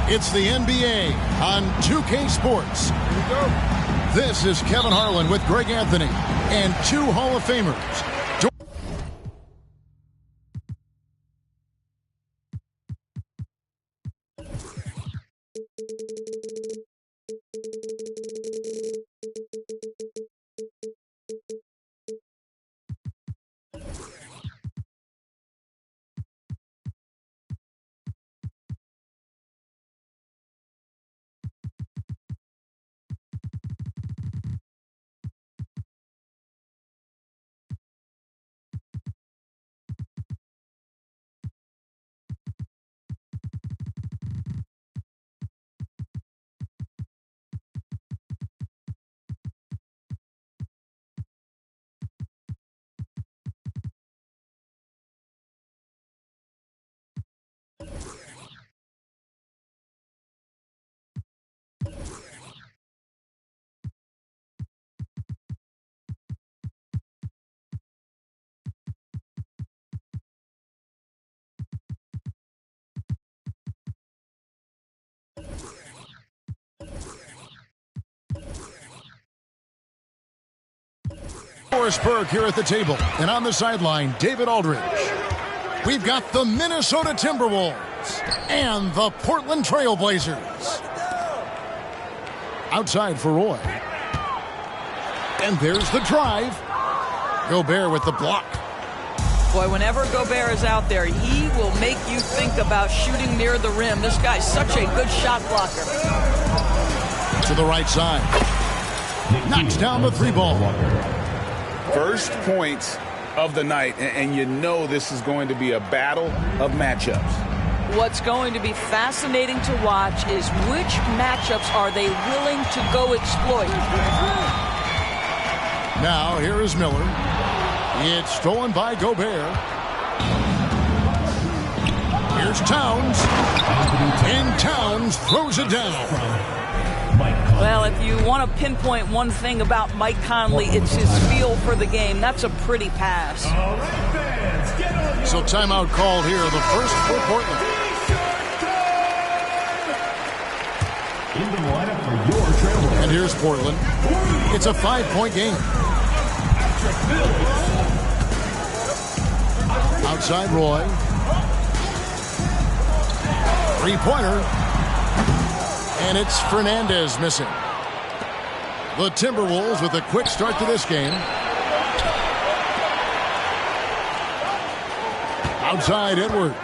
It's the NBA on 2K Sports. This is Kevin Harlan with Greg Anthony and two Hall of Famers. Berg here at the table, and on the sideline, David Aldridge. We've got the Minnesota Timberwolves and the Portland Trail Blazers. Outside for Roy. And there's the drive. Gobert with the block. Boy, whenever Gobert is out there, he will make you think about shooting near the rim. This guy's such a good shot blocker. To the right side. Knocks down the three ball. First points of the night, and you know this is going to be a battle of matchups. What's going to be fascinating to watch is which matchups are they willing to go exploit. Now, here is Miller. It's stolen by Gobert. Here's Towns. And Towns throws it down. Well, if you want to pinpoint one thing about Mike Conley, it's his feel for the game. That's a pretty pass. So timeout called here, the first for Portland. In the lineup for your Trailblazers. And here's Portland. It's a 5-point game. Outside Roy. Three-pointer. And it's Fernandez missing. The Timberwolves with a quick start to this game. Outside Edwards.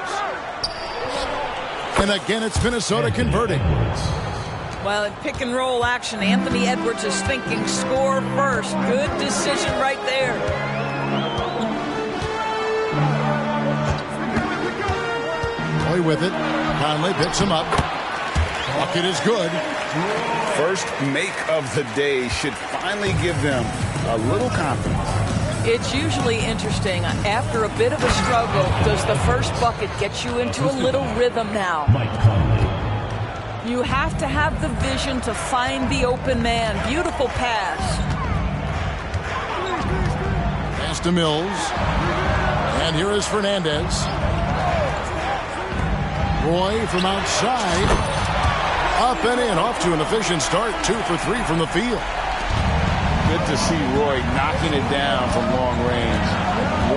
And again, it's Minnesota converting. Well, in pick and roll action, Anthony Edwards is thinking score first. Good decision right there. Roy with it. Conley picks him up. Bucket is good. First make of the day should finally give them a little confidence. It's usually interesting. After a bit of a struggle, does the first bucket get you into a little rhythm now? You have to have the vision to find the open man. Beautiful pass. Pass to Mills. And here is Fernandez. Roy from outside. Up and in, off to an efficient start. 2 for 3 from the field. Good to see Roy knocking it down from long range,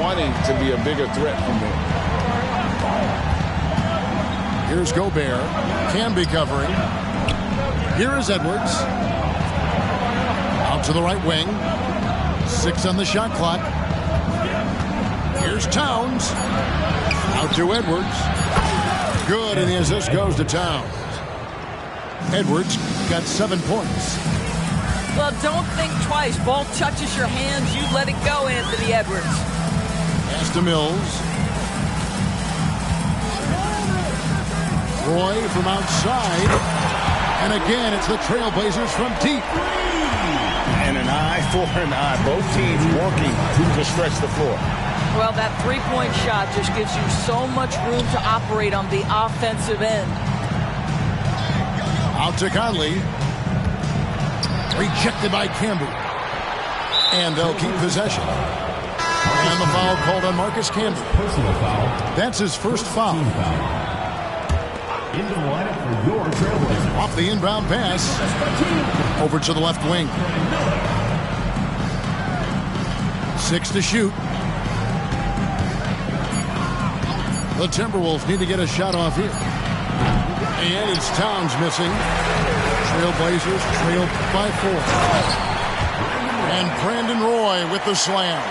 wanting to be a bigger threat from there. Here's Gobert. Can be covering. Here is Edwards. Out to the right wing. 6 on the shot clock. Here's Towns. Out to Edwards. Good, and the assist goes to Towns. Edwards got 7 points. Well, don't think twice. Ball touches your hands, you let it go, Anthony Edwards. Pass to Mills. Roy from outside. And again, it's the Trailblazers from deep. And an eye for an eye. Both teams working to stretch the floor. Well, that three-point shot just gives you so much room to operate on the offensive end. Out to Conley. Rejected by Campbell. And they'll keep possession. And the foul called on Marcus Campbell. Personal foul. That's his first foul. Into the lineup for your Trailblazers. Off the inbound pass. Over to the left wing. 6 to shoot. The Timberwolves need to get a shot off here. And it's Towns missing. Trailblazers trail by 4. And Brandon Roy with the slam.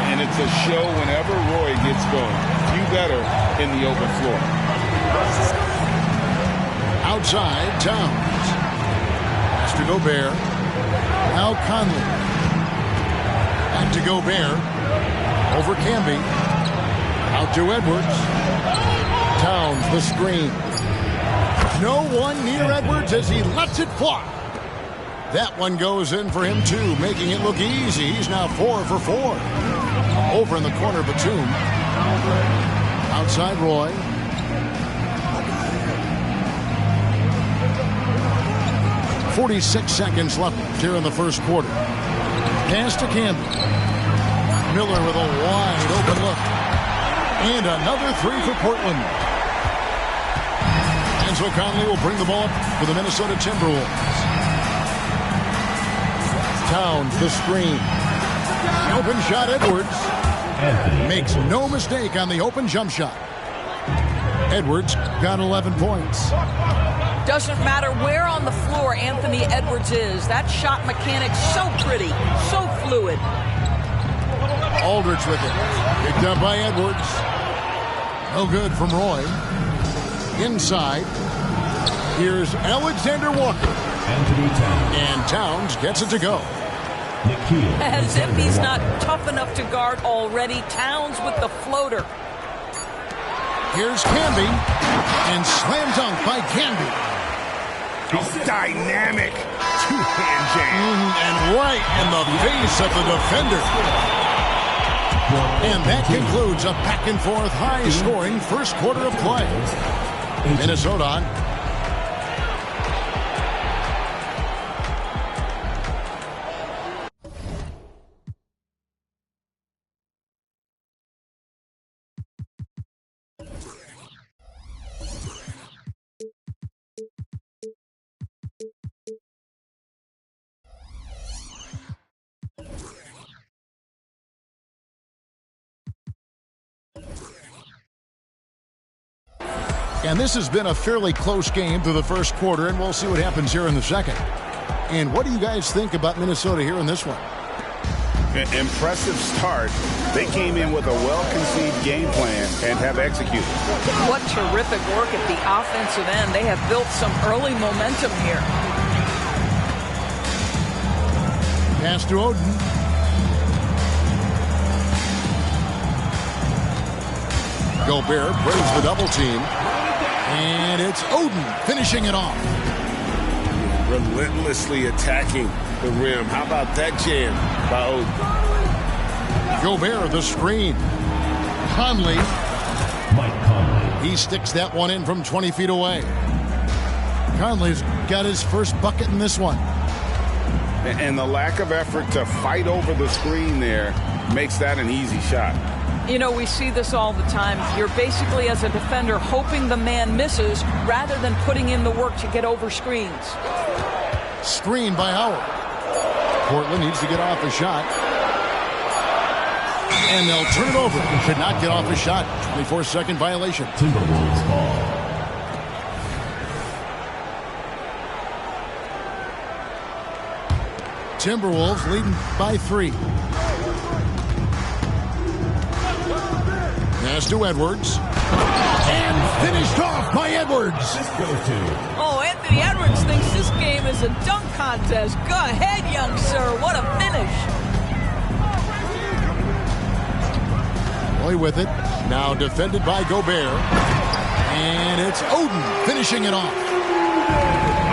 And it's a show whenever Roy gets going. Few better in the open floor. Outside, Towns. Pass to Gobert. Now Conley. Back to Gobert. Over Camby. Out to Edwards. Towns the screen. No one near Edwards as he lets it fly. That one goes in for him too, making it look easy. He's now 4 for 4. Over in the corner, Batum. Outside Roy. .46 seconds left here in the first quarter. Pass to Camby. Miller with a wide open look. And another 3 for Portland. And so Conley will bring the ball up for the Minnesota Timberwolves. Towns the screen. Open shot, Edwards. Makes no mistake on the open jump shot. Edwards got 11 points. Doesn't matter where on the floor Anthony Edwards is. That shot mechanic's so pretty, so fluid. Aldridge with it. Picked up by Edwards. No good from Roy. Inside. Here's Alexander Walker. Anthony Towns. And Towns gets it to go. As if he's not tough enough to guard already. Towns with the floater. Here's Camby. And slam dunk by Camby. Dynamic two-hand jam. And right in the face of the defender. And that concludes a back-and-forth, high-scoring first quarter of play. Minnesota on. And this has been a fairly close game through the first quarter, and we'll see what happens here in the second. And what do you guys think about Minnesota here in this one? Impressive start. They came in with a well-conceived game plan and have executed. What terrific work at the offensive end. They have built some early momentum here. Pass to Oden. Gobert brings the double team. And it's Oden finishing it off. Relentlessly attacking the rim. How about that jam by Oden? Gobert the screen. Conley. Mike Conley. He sticks that one in from 20 feet away. Conley's got his first bucket in this one. And the lack of effort to fight over the screen there makes that an easy shot. You know, we see this all the time. You're basically, as a defender, hoping the man misses rather than putting in the work to get over screens. Screen by Howard. Portland needs to get off a shot. And they'll turn it over. Could not get off a shot. 24-second violation. Timberwolves ball. Timberwolves leading by 3. Pass to Edwards. And finished off by Edwards. Oh, Anthony Edwards thinks this game is a dunk contest. Go ahead, young sir. What a finish. Roy with it. Now defended by Gobert. And it's Oden finishing it off.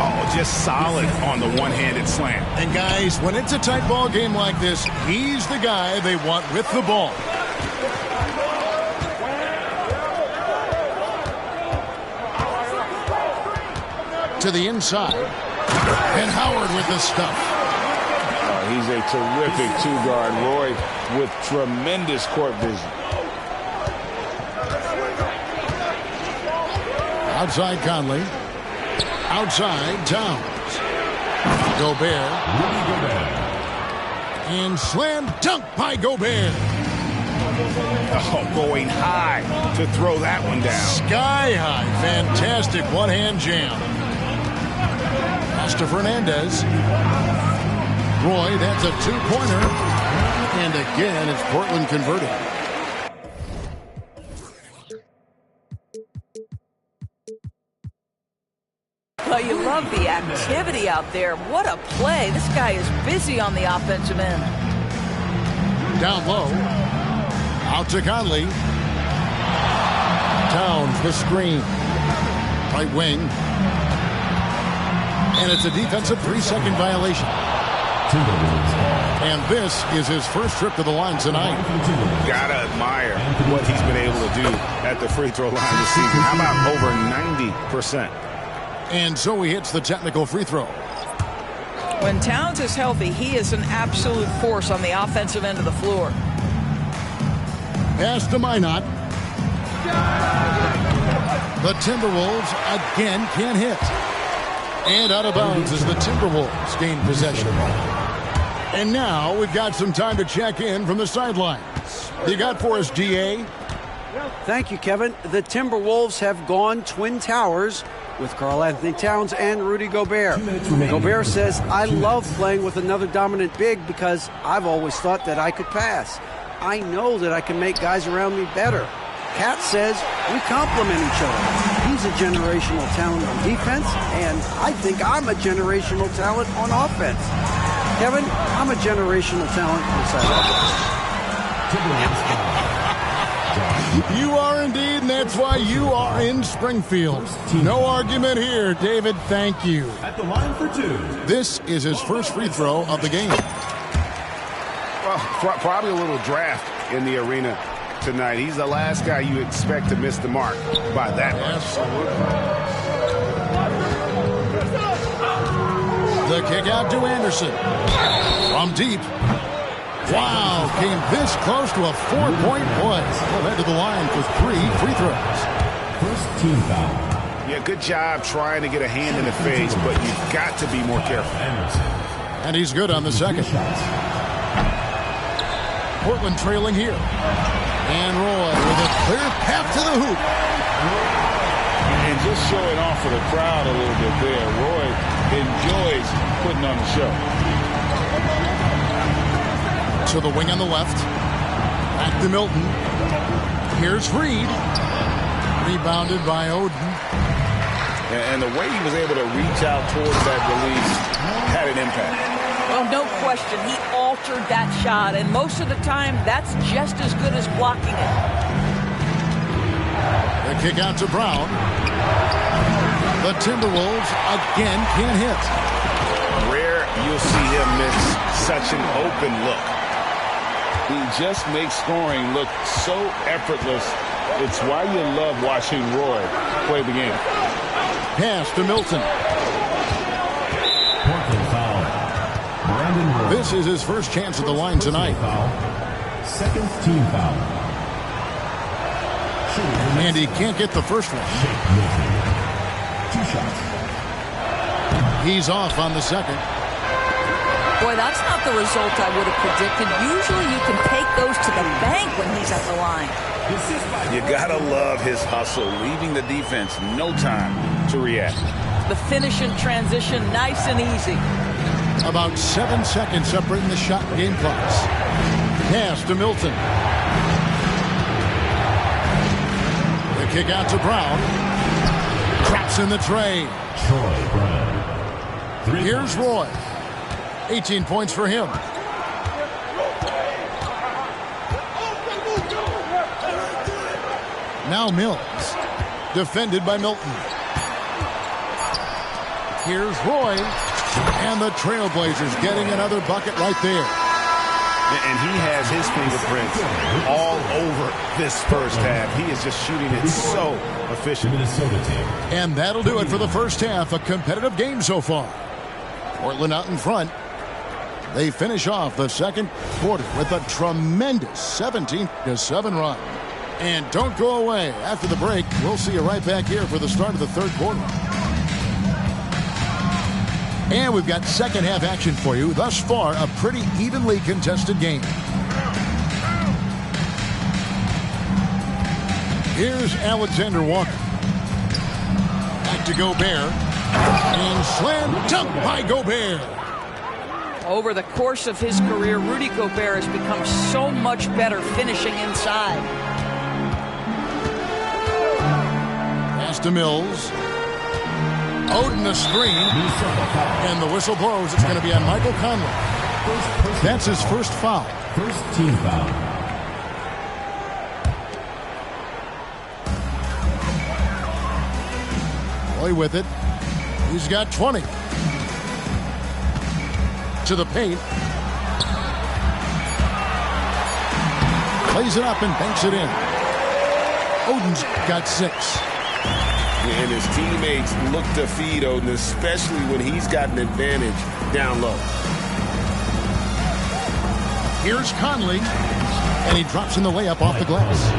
Oh, just solid on the one-handed slam. And guys, when it's a tight ball game like this, he's the guy they want with the ball. To the inside. And Howard with the stuff. He's a terrific two-guard. Roy with tremendous court vision. Outside Conley. Outside Towns. Gobert. And slam dunk by Gobert. Oh, going high to throw that one down. Sky high. Fantastic one-hand jam. Pass to Fernandez. Roy, that's a two-pointer. And again, it's Portland converting. Well, you love the activity out there. What a play. This guy is busy on the offensive end. Down low. Out to Conley. Towns, the screen. Right wing. And it's a defensive 3-second violation. And this is his first trip to the line tonight. Gotta admire what he's been able to do at the free throw line this season. How about over 90%? And so he hits the technical free throw. When Towns is healthy, he is an absolute force on the offensive end of the floor. Pass to Minot. The Timberwolves again can't hit. And out of bounds as the Timberwolves gain possession. And now we've got some time to check in from the sidelines. You got for us, GA? Thank you, Kevin. The Timberwolves have gone Twin Towers with Karl-Anthony Towns and Rudy Gobert. Gobert says, I love playing with another dominant big because I've always thought that I could pass. I know that I can make guys around me better. Cat says we complement each other. He's a generational talent on defense, and I think I'm a generational talent on offense. Kevin, I'm a generational talent on offense. You are indeed, and that's why you are in Springfield. No argument here, David. Thank you. At the line for two. This is his first free throw of the game. Well, probably a little draft in the arena tonight. He's the last guy you expect to miss the mark by that much. Absolutely. The kick out to Anderson. From deep. Wow, came this close to a 4-point play. Well, head to the line for 3 free throws. First team foul. Yeah, good job trying to get a hand in the face, but you've got to be more careful. And he's good on the second. Portland trailing here. And Roy with a clear path to the hoop. And just showing off for the crowd a little bit there. Roy enjoys putting on the show. To the wing on the left. Back to Milton. Here's Reed. Rebounded by Oden. And the way he was able to reach out towards that release had an impact. Oh, no question. He altered that shot, and most of the time, that's just as good as blocking it. The kick out to Brown. The Timberwolves again can't hit. Rare you'll see him miss such an open look. He just makes scoring look so effortless. It's why you love watching Roy play the game. Pass to Milton. Portland foul. Brandon Roy. This is his first chance at the line tonight. Foul. Second team foul. And he can't get the first one. 2 shots. He's off on the second. Boy, that's not the result I would have predicted. Usually you can take those to the bank when he's at the line. You gotta love his hustle, leaving the defense no time to react. The finish and transition, nice and easy. About 7 seconds separating the shot and game clocks. Pass to Milton. The kick out to Brown. Traps in the tray. Troy Brown. Here's Roy. 18 points for him. Now Mills. Defended by Milton. Here's Roy. And the Trailblazers getting another bucket right there. And he has his fingerprints all over this first half. He is just shooting it so efficient. Minnesota team. And that'll do it for the first half. A competitive game so far. Portland out in front. They finish off the second quarter with a tremendous 17-7 run. And don't go away. After the break, we'll see you right back here for the start of the third quarter. And we've got second half action for you. Thus far, a pretty evenly contested game. Here's Alexander Walker. Back to Gobert. And slam dunk by Gobert. Over the course of his career, Rudy Gobert has become so much better finishing inside. Pass to Mills. Oden a screen. And the whistle blows. It's going to be on Michael Conley. That's his first foul. First team foul. Roy with it. He's got 20. To the paint. Plays it up and banks it in. Oden's got 6. And his teammates look to feed Oden, especially when he's got an advantage down low. Here's Conley. And he drops in the layup off the glass.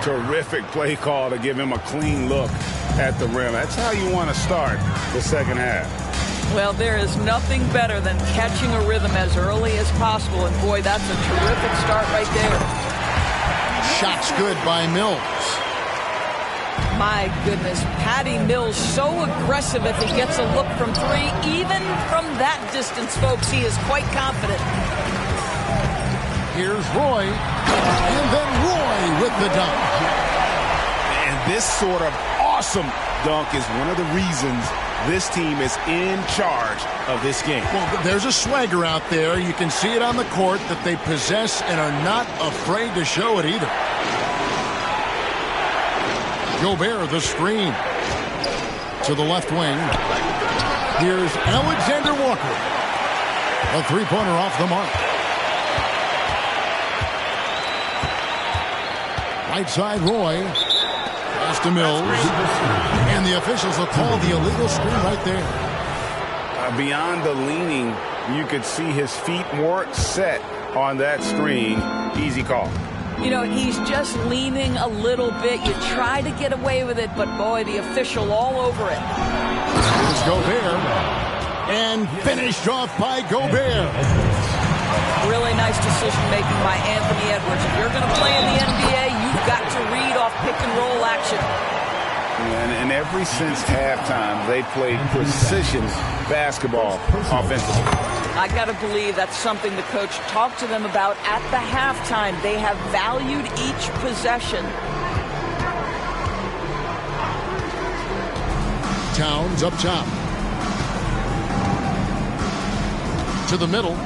Terrific play call to give him a clean look at the rim. That's how you want to start the second half. Well, there is nothing better than catching a rhythm as early as possible. And boy, that's a terrific start right there. Shot's good by Mills. My goodness, Patty Mills so aggressive if he gets a look from 3. Even from that distance, folks, he is quite confident. Here's Roy. And then Roy with the dunk. And this sort of awesome dunk is one of the reasons this team is in charge of this game. Well, there's a swagger out there. You can see it on the court that they possess and are not afraid to show it either. Gobert, the screen. To the left wing. Here's Alexander Walker. A three-pointer off the mark. Right side, Roy. Pass to Mills. And the officials will call the illegal screen right there. Beyond the leaning, you could see his feet more set on that screen. Easy call. You know, he's just leaning a little bit. You try to get away with it, but boy, the official all over it. Here's Gobert. And finished off by Gobert. Really nice decision-making by Anthony Edwards. If you're going to play in the NBA, you've got to read off pick-and-roll action. And ever since halftime, they played precision basketball offensively. I got to believe that's something the coach talked to them about at the halftime. They have valued each possession. Towns up top. To the middle.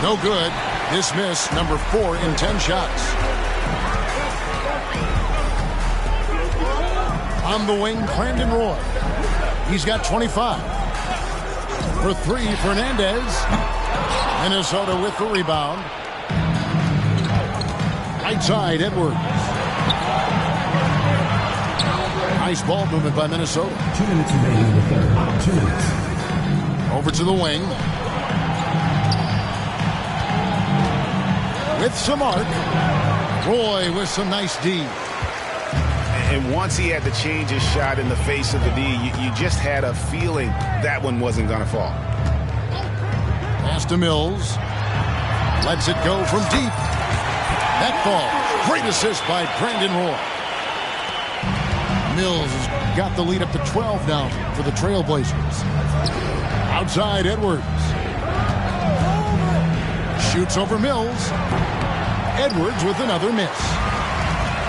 No good. Dismiss, number 4 in 10 shots. On the wing, Brandon Roy. He's got 25. For 3, Fernandez. Minnesota with the rebound. Right side, Edwards. Nice ball movement by Minnesota. 2 minutes remaining in the third. 2 minutes. Over to the wing. With some arc. Roy with some nice D. And once he had to change his shot in the face of the D, you just had a feeling that one wasn't going to fall. Pass to Mills. Lets it go from deep. That ball. Great assist by Brandon Roy. Mills has got the lead up to 12 now for the Trailblazers. Outside, Edwards. Shoots over Mills. Edwards with another miss.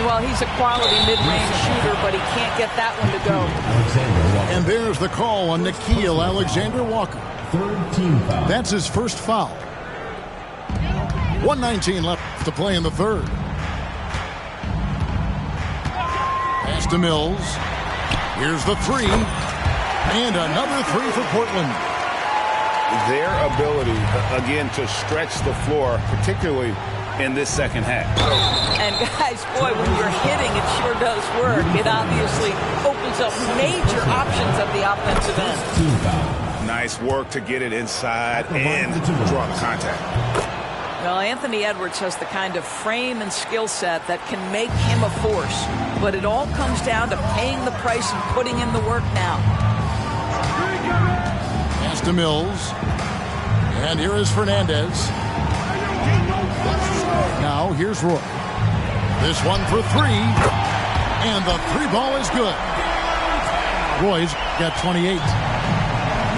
Well, he's a quality mid-range shooter, but he can't get that one to go. And there's the call on Nickeil Alexander-Walker. Third team foul. That's his first foul. 1:19 left to play in the third. Pass to Mills. Here's the 3. And another 3 for Portland. Their ability, again, to stretch the floor, particularly in this second half. And guys, boy, when you're hitting, it sure does work. It obviously opens up major options at the offensive end. Nice work to get it inside and draw the contact. Well, Anthony Edwards has the kind of frame and skill set that can make him a force. But it all comes down to paying the price and putting in the work now. Pass to Mills. And here is Fernandez. Now here's Roy. This one for three. And the three ball is good. Roy's got 28.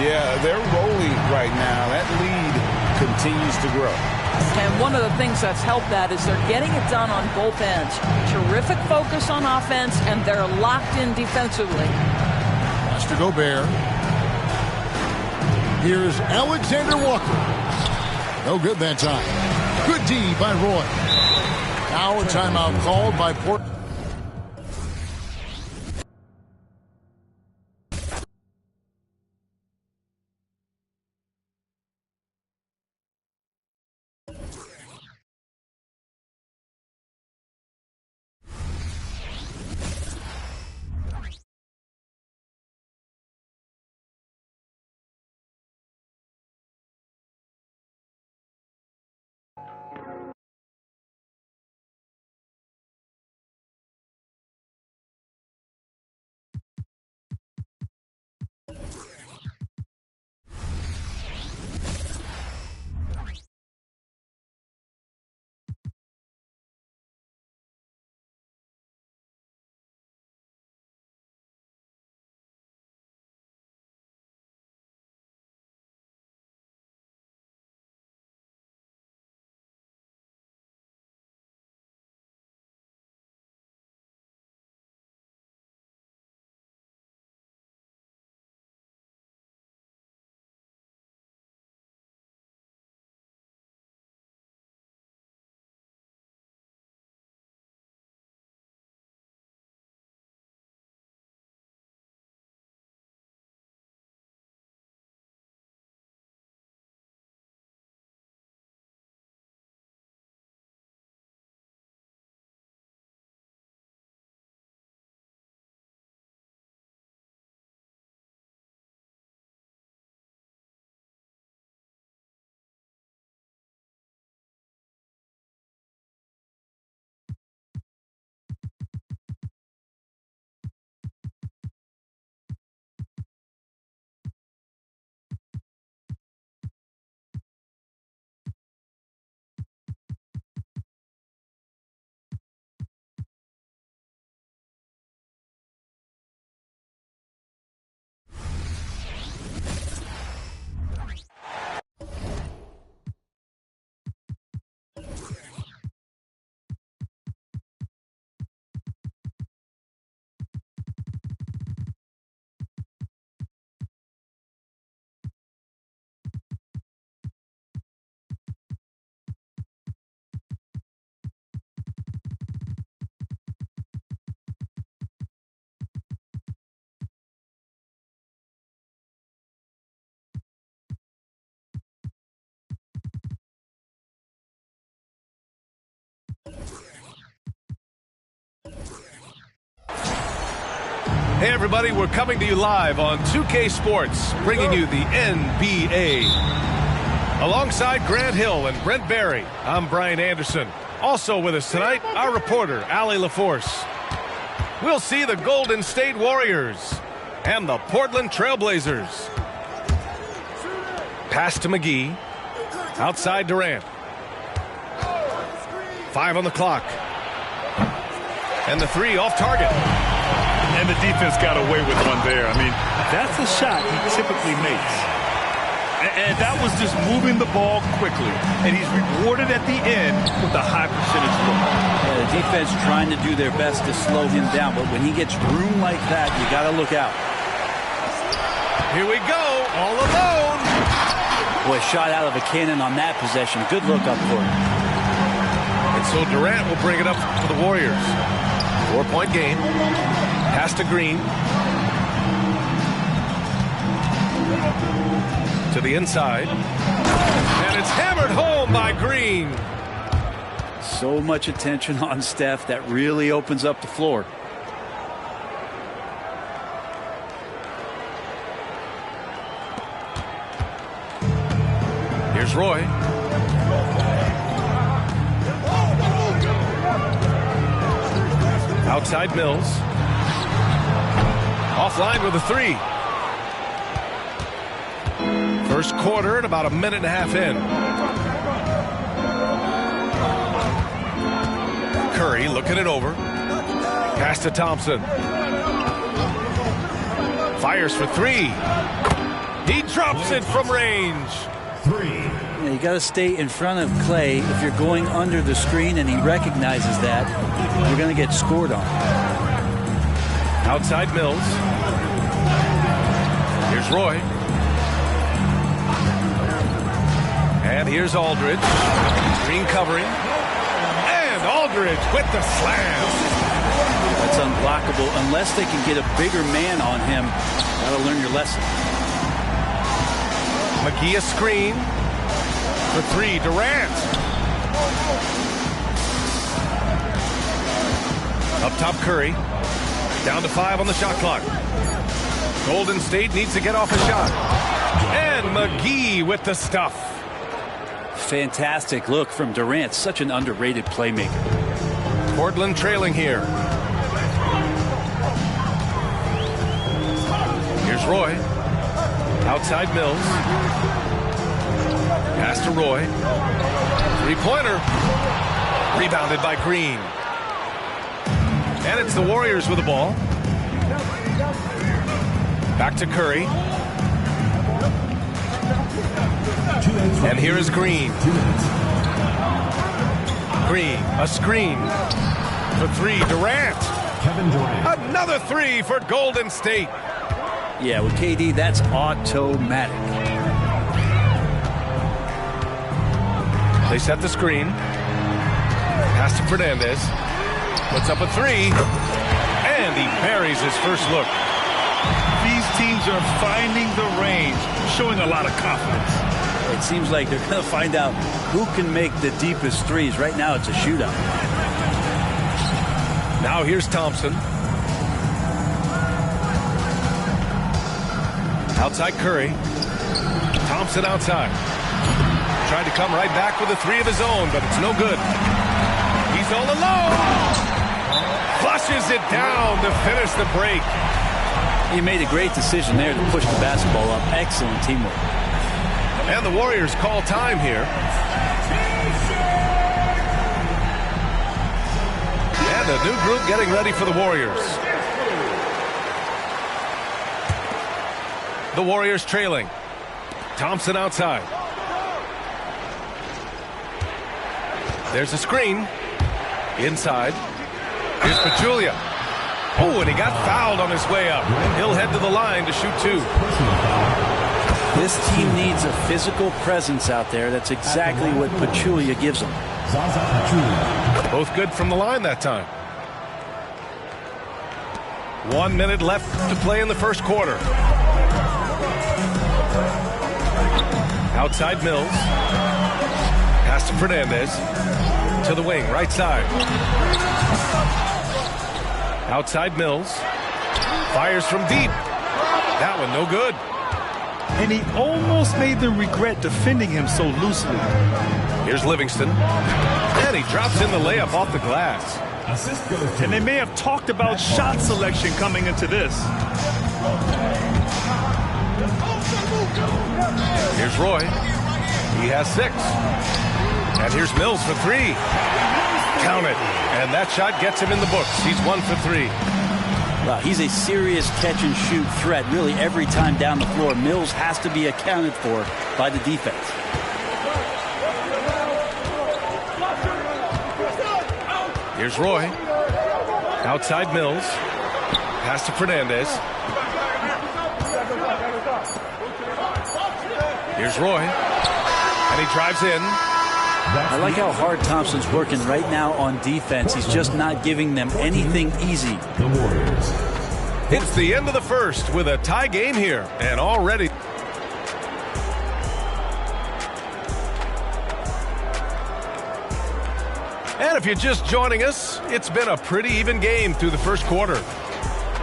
Yeah, they're rolling right now. That lead continues to grow. And one of the things that's helped that is they're getting it done on both ends. Terrific focus on offense, and they're locked in defensively. Pass to Gobert. Here's Alexander Walker. No good that time. Good D by Roy. Now a timeout called by Portland. Hey everybody, we're coming to you live on 2K Sports, bringing you the NBA. Alongside Grant Hill and Brent Barry, I'm Brian Anderson. Also with us tonight, our reporter, Allie LaForce. We'll see the Golden State Warriors and the Portland Trailblazers. Pass to McGee. Outside Durant. 5 on the clock. And the three off target. And the defense got away with one there. I mean, that's a shot he typically makes. And that was just moving the ball quickly. And he's rewarded at the end with a high percentage look. Yeah, the defense trying to do their best to slow him down. But when he gets room like that, you got to look out. Here we go, all alone. Boy, shot out of a cannon on that possession. Good look up for him. And so Durant will bring it up for the Warriors. 4-point game. Pass to Green. To the inside. And it's hammered home by Green. So much attention on Steph. That really opens up the floor. Here's Roy. Outside Mills. Offline with a 3. First quarter at about a minute and a half in. Curry looking it over. Pass to Thompson. Fires for 3. He drops it from range. 3. Yeah, you got to stay in front of Clay. If you're going under the screen and he recognizes that, you're going to get scored on. Outside Mills. Here's Roy. And here's Aldridge. Green covering. And Aldridge with the slam. That's unblockable unless they can get a bigger man on him. Gotta learn your lesson. McGee a screen for 3. Durant. Up top Curry. Down to 5 on the shot clock. Golden State needs to get off a shot. And McGee with the stuff. Fantastic look from Durant. Such an underrated playmaker. Portland trailing here. Here's Roy. Outside Mills. Pass to Roy. 3-pointer. Rebounded by Green. And it's the Warriors with the ball. Back to Curry. And here is Green. Green, a screen for 3. Durant. Kevin Durant. Another 3 for Golden State. Yeah, with KD, that's automatic. They set the screen. Pass to Fernandez. Puts up a 3. And he buries his first look. These teams are finding the range, showing a lot of confidence. It seems like they're going to find out who can make the deepest threes. Right now, it's a shootout. Now here's Thompson. Outside Curry. Thompson outside. Tried to come right back with a 3 of his own, but it's no good. He's all alone. Flushes it down to finish the break. He made a great decision there to push the basketball up. Excellent teamwork. And the Warriors call time here. And a new group getting ready for the Warriors. The Warriors trailing. Thompson outside. There's a screen. Inside. Here's Pachulia. Oh, and he got fouled on his way up. He'll head to the line to shoot 2. This team needs a physical presence out there. That's exactly what Pachulia gives them. Both good from the line that time. 1 minute left to play in the first quarter. Outside Mills. Pass to Fernandez. To the wing, right side. Outside Mills. Fires from deep. That one no good. And he almost made them regret defending him so loosely. Here's Livingston. And he drops in the layup off the glass. And they may have talked about shot selection coming into this. Here's Roy. He has 6. And here's Mills for 3. Count it. And that shot gets him in the books. He's 1 for 3. Wow, he's a serious catch-and-shoot threat really every time down the floor. Mills has to be accounted for by the defense. Here's Roy. Outside Mills. Pass to Fernandez. Here's Roy. And he drives in. I like how hard Thompson's working right now on defense. He's just not giving them anything easy. The Warriors. It's the end of the first with a tie game here. And already. And if you're just joining us, it's been a pretty even game through the first quarter.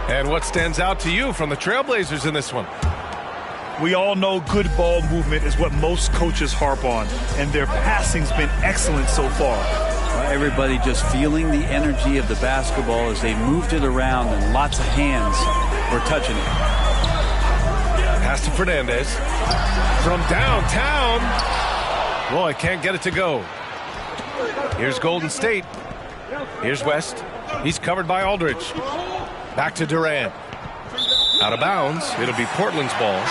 And what stands out to you from the Trailblazers in this one? We all know good ball movement is what most coaches harp on, and their passing's been excellent so far. Well, everybody just feeling the energy of the basketball as they moved it around and lots of hands were touching it. Pass to Fernandez. From downtown. Roy can't get it to go. Here's Golden State. Here's West. He's covered by Aldridge. Back to Durant. Out of bounds. It'll be Portland's ball.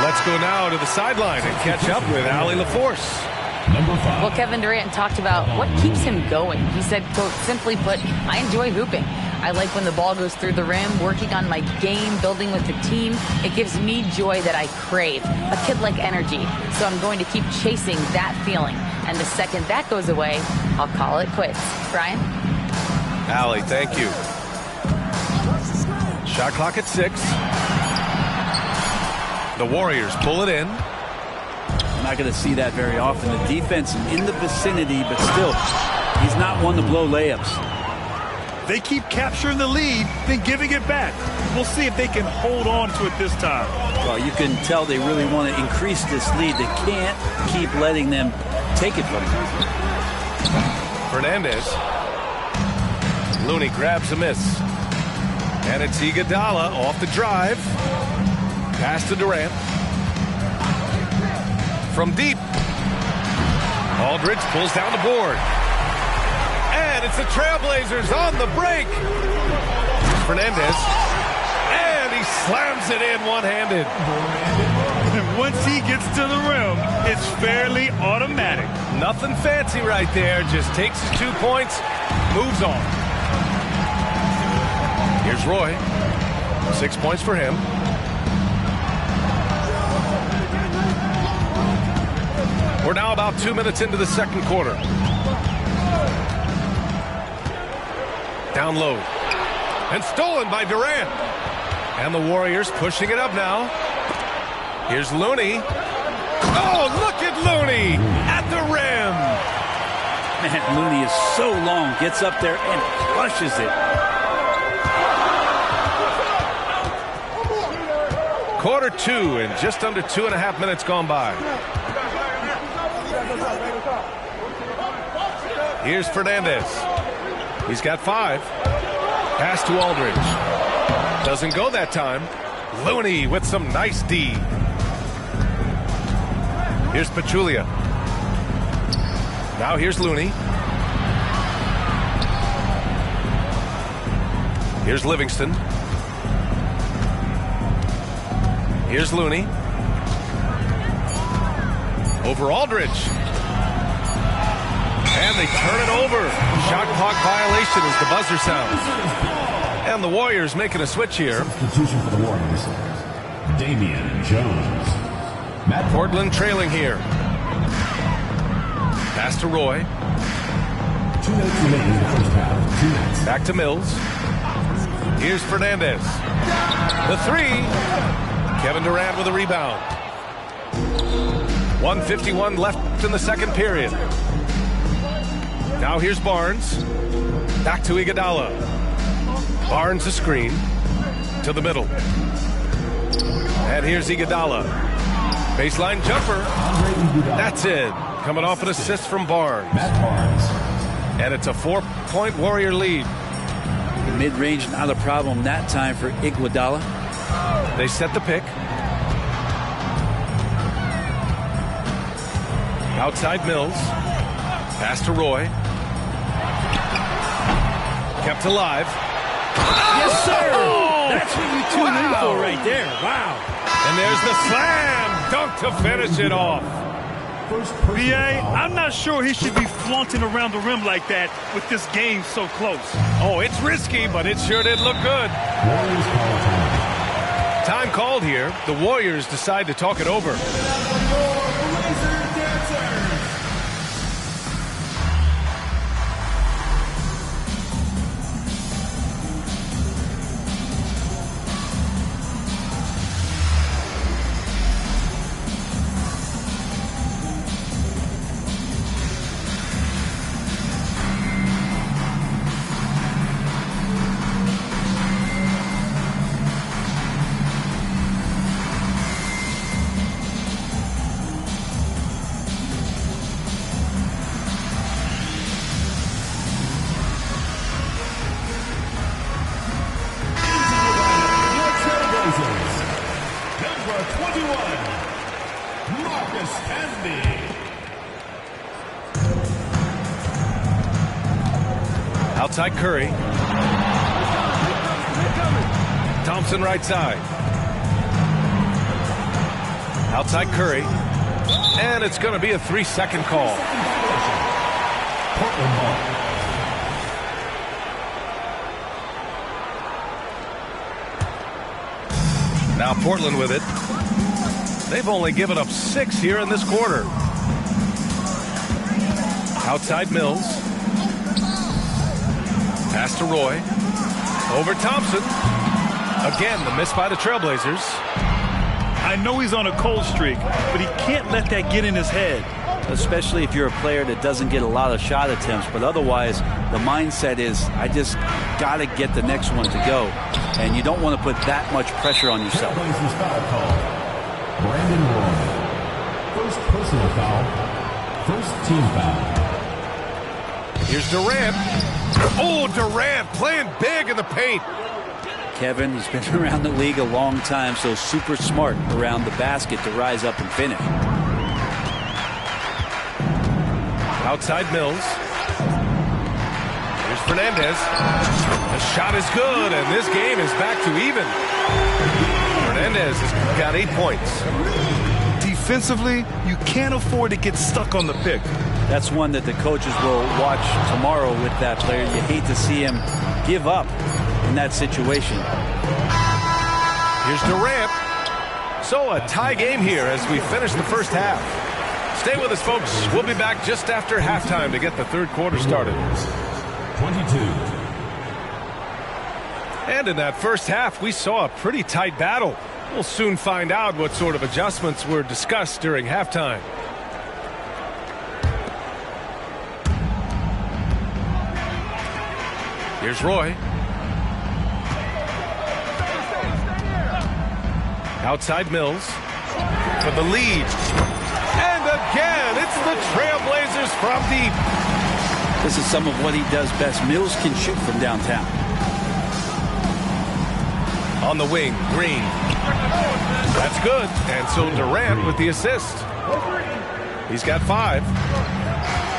Let's go now to the sideline and catch up with Allie LaForce. Well, Kevin Durant talked about what keeps him going. He said, quote, simply put, I enjoy hooping. I like when the ball goes through the rim, working on my game, building with the team. It gives me joy that I crave, a kid-like energy. So I'm going to keep chasing that feeling. And the second that goes away, I'll call it quits. Brian? Allie, thank you. Shot clock at 6. The Warriors pull it in. We're not going to see that very often. The defense in the vicinity, but still, he's not one to blow layups. They keep capturing the lead, then giving it back. We'll see if they can hold on to it this time. Well, you can tell they really want to increase this lead. They can't keep letting them take it from them. Fernandez. Looney grabs a miss. And it's Iguodala off the drive. Pass to Durant. From deep. Aldridge pulls down the board. And it's the Trailblazers on the break. Fernandez. And he slams it in one-handed. Once he gets to the rim, it's fairly automatic. Nothing fancy right there. Just takes his 2 points, moves on. Here's Roy. 6 points for him. We're now about 2 minutes into the second quarter. Down low. And stolen by Durant. And the Warriors pushing it up now. Here's Looney. Oh, look at Looney at the rim. Man, Looney is so long, gets up there and crushes it. Quarter 2 and just under 2.5 minutes gone by. Here's Fernandez. He's got 5. Pass to Aldridge. Doesn't go that time. Looney with some nice D. Here's Pachulia. Now here's Looney. Here's Livingston. Here's Looney. Over Aldridge. And they turn it over. Shot clock violation as the buzzer sounds. And the Warriors making a switch here. Substitution for the Warriors. Damian Jones. Portland trailing here. Pass to Roy. 2 minutes remaining in the first half. 2 minutes. Back to Mills. Here's Fernandez. The 3. Kevin Durant with a rebound. 1:51 left in the second period. Now here's Barnes. Back to Iguodala. Barnes a screen. To the middle. And here's Iguodala. Baseline jumper. That's it. Coming off an assist from Barnes. And it's a 4-point Warrior lead. Mid-range, not a problem that time for Iguodala. They set the pick. Outside Mills. Pass to Roy. Kept alive. Yes, sir! That's what you tune in for right there. Wow. And there's the slam dunk to finish it off. B.A., I'm not sure he should be flaunting around the rim like that with this game so close. Oh, it's risky, but it sure did look good. Time called here. The Warriors decide to talk it over. Outside Curry. Thompson right side. Outside Curry. And it's going to be a 3-second call. Now Portland with it. They've only given up 6 here in this quarter. Outside Mills. Pass to Roy. Over Thompson. Again, the miss by the Trailblazers. I know he's on a cold streak, but he can't let that get in his head. Especially if you're a player that doesn't get a lot of shot attempts, but otherwise the mindset is I just got to get the next one to go, and you don't want to put that much pressure on yourself. Brandon Roy. First personal foul. First team foul. Here's Durant. Oh, Durant playing big in the paint. Kevin, he's been around the league a long time, so super smart around the basket to rise up and finish. Outside Mills. Here's Fernandez. The shot is good, and this game is back to even. Fernandez has got 8 points. Defensively, you can't afford to get stuck on the pick. That's one that the coaches will watch tomorrow with that player. You hate to see him give up in that situation. Here's Durant. So a tie game here as we finish the first half. Stay with us, folks. We'll be back just after halftime to get the third quarter started. 22. And in that first half, we saw a pretty tight battle. We'll soon find out what sort of adjustments were discussed during halftime. Here's Roy. Outside Mills for the lead. And again, it's the Trailblazers from deep. This is some of what he does best. Mills can shoot from downtown. On the wing, Green. That's good. And so Durant with the assist. He's got 5.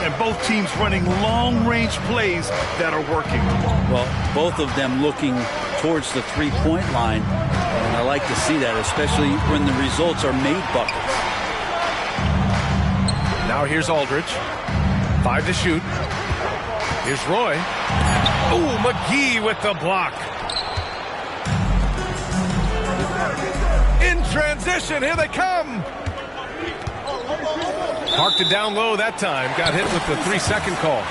And both teams running long-range plays that are working. Well, both of them looking towards the three-point line. And I like to see that, especially when the results are made buckets. Now here's Aldridge. 5 to shoot. Here's Roy. Ooh, McGee with the block. In transition, here they come. Parked it down low that time. Got hit with the 3-second call.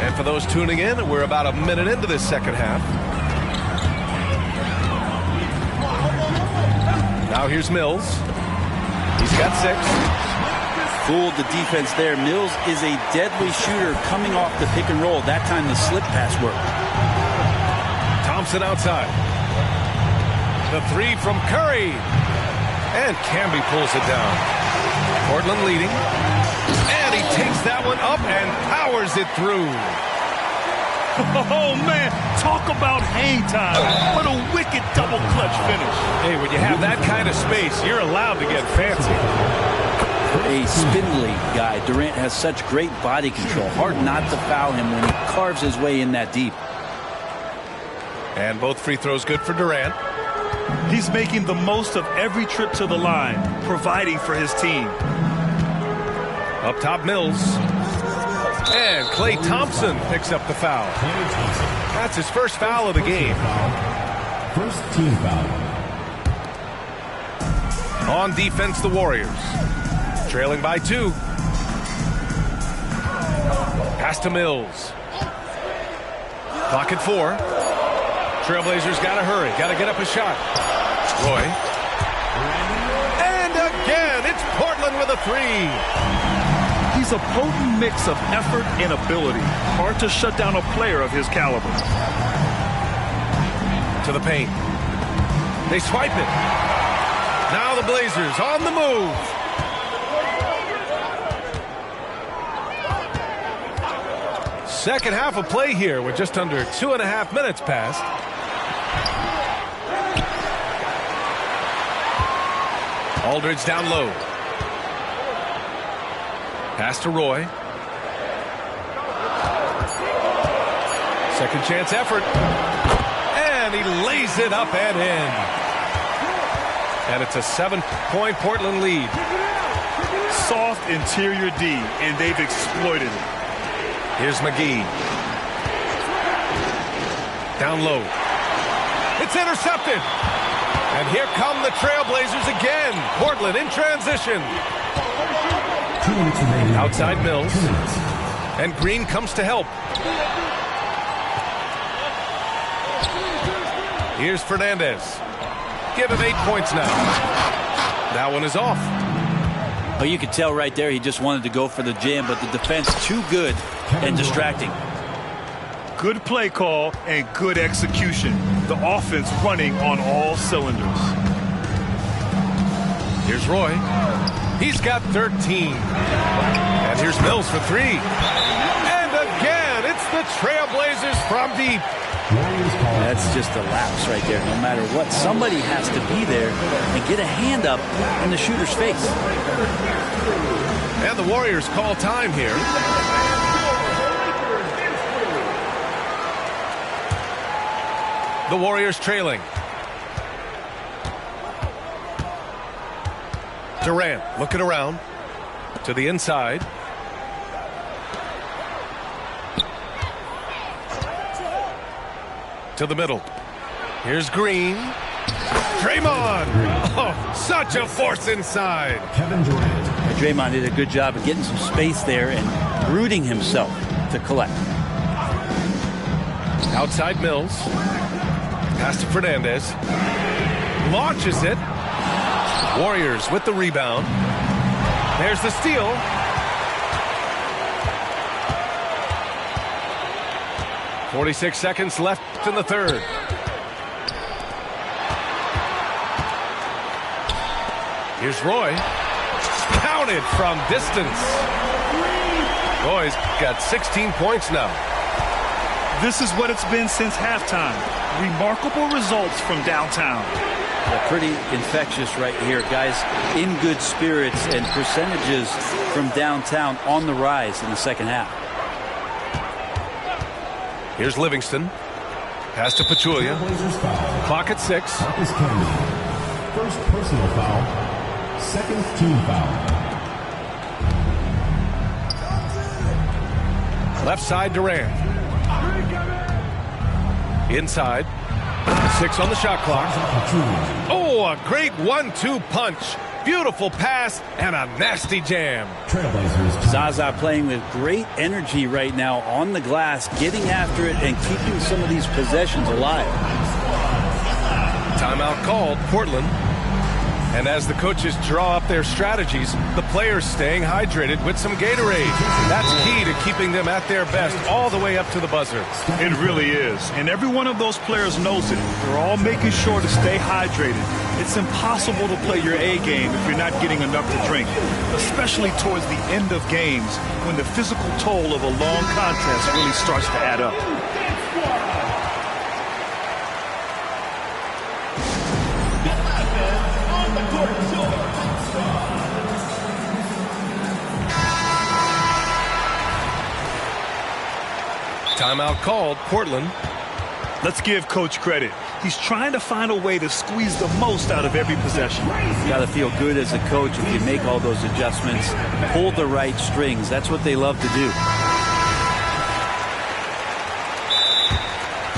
And for those tuning in, we're about a minute into this second half. Now here's Mills. He's got 6. Fooled the defense there. Mills is a deadly shooter coming off the pick and roll. That time the slip pass worked. Thompson outside. The 3 from Curry. And Camby pulls it down. Portland leading. And he takes that one up and powers it through. Oh, man, talk about hang time. What a wicked double clutch finish. Hey, when you have that kind of space, you're allowed to get fancy. A spindly guy. Durant has such great body control. Hard not to foul him when he carves his way in that deep. And both free throws good for Durant. He's making the most of every trip to the line, providing for his team. Up top, Mills. And Klay Thompson picks up the foul. That's his first foul of the game. First team foul. On defense, the Warriors. Trailing by 2. Pass to Mills. Clock at 4. Trailblazers got to hurry. Got to get up a shot. Roy. And again, it's Portland with a 3. He's a potent mix of effort and ability. Hard to shut down a player of his caliber. To the paint. They swipe it. Now the Blazers on the move. Second half of play here with just under 2.5 minutes passed. Aldridge down low. Pass to Roy. Second chance effort. And he lays it up and in. And it's a 7-point Portland lead. Soft interior D, and they've exploited it. Here's McGee. Down low. It's intercepted. And here come the Trailblazers again. Portland in transition. Outside Mills. And Green comes to help. Here's Fernandez. Give him 8 points now. That one is off. Well, you could tell right there he just wanted to go for the jam, but the defense too good and distracting. Good play call and good execution. The offense running on all cylinders. Here's Roy. He's got 13. And here's Mills for 3. And again, it's the Trailblazers from deep. That's just a lapse right there. No matter what, somebody has to be there and get a hand up in the shooter's face. And the Warriors call time here. The Warriors trailing. Durant looking around to the inside. To the middle. Here's Green. Draymond. Oh, such a force inside. Kevin Durant. Draymond did a good job of getting some space there and rooting himself to collect. Outside Mills. Pass to Fernandez. Launches it. Warriors with the rebound. There's the steal. .46 seconds left in the third. Here's Roy. Counted from distance. Roy's got 16 points now. This is what it's been since halftime. Remarkable results from downtown. Pretty infectious right here. Guys in good spirits and percentages from downtown on the rise in the second half. Here's Livingston. Pass to Pachulia. Clock at 6. First personal foul. Second team foul. Left side Durant. Inside. 6 on the shot clock. Oh, a great 1-2 punch. Beautiful pass and a nasty jam. Zaza playing with great energy right now on the glass, getting after it and keeping some of these possessions alive. Timeout called, Portland. And as the coaches draw up their strategies, the players staying hydrated with some Gatorade. That's key to keeping them at their best all the way up to the buzzer. It really is. And every one of those players knows it. They're all making sure to stay hydrated. It's impossible to play your A game if you're not getting enough to drink, especially towards the end of games when the physical toll of a long contest really starts to add up. Timeout called, Portland. Let's give Coach credit. He's trying to find a way to squeeze the most out of every possession. You got to feel good as a coach if you make all those adjustments, pull the right strings. That's what they love to do.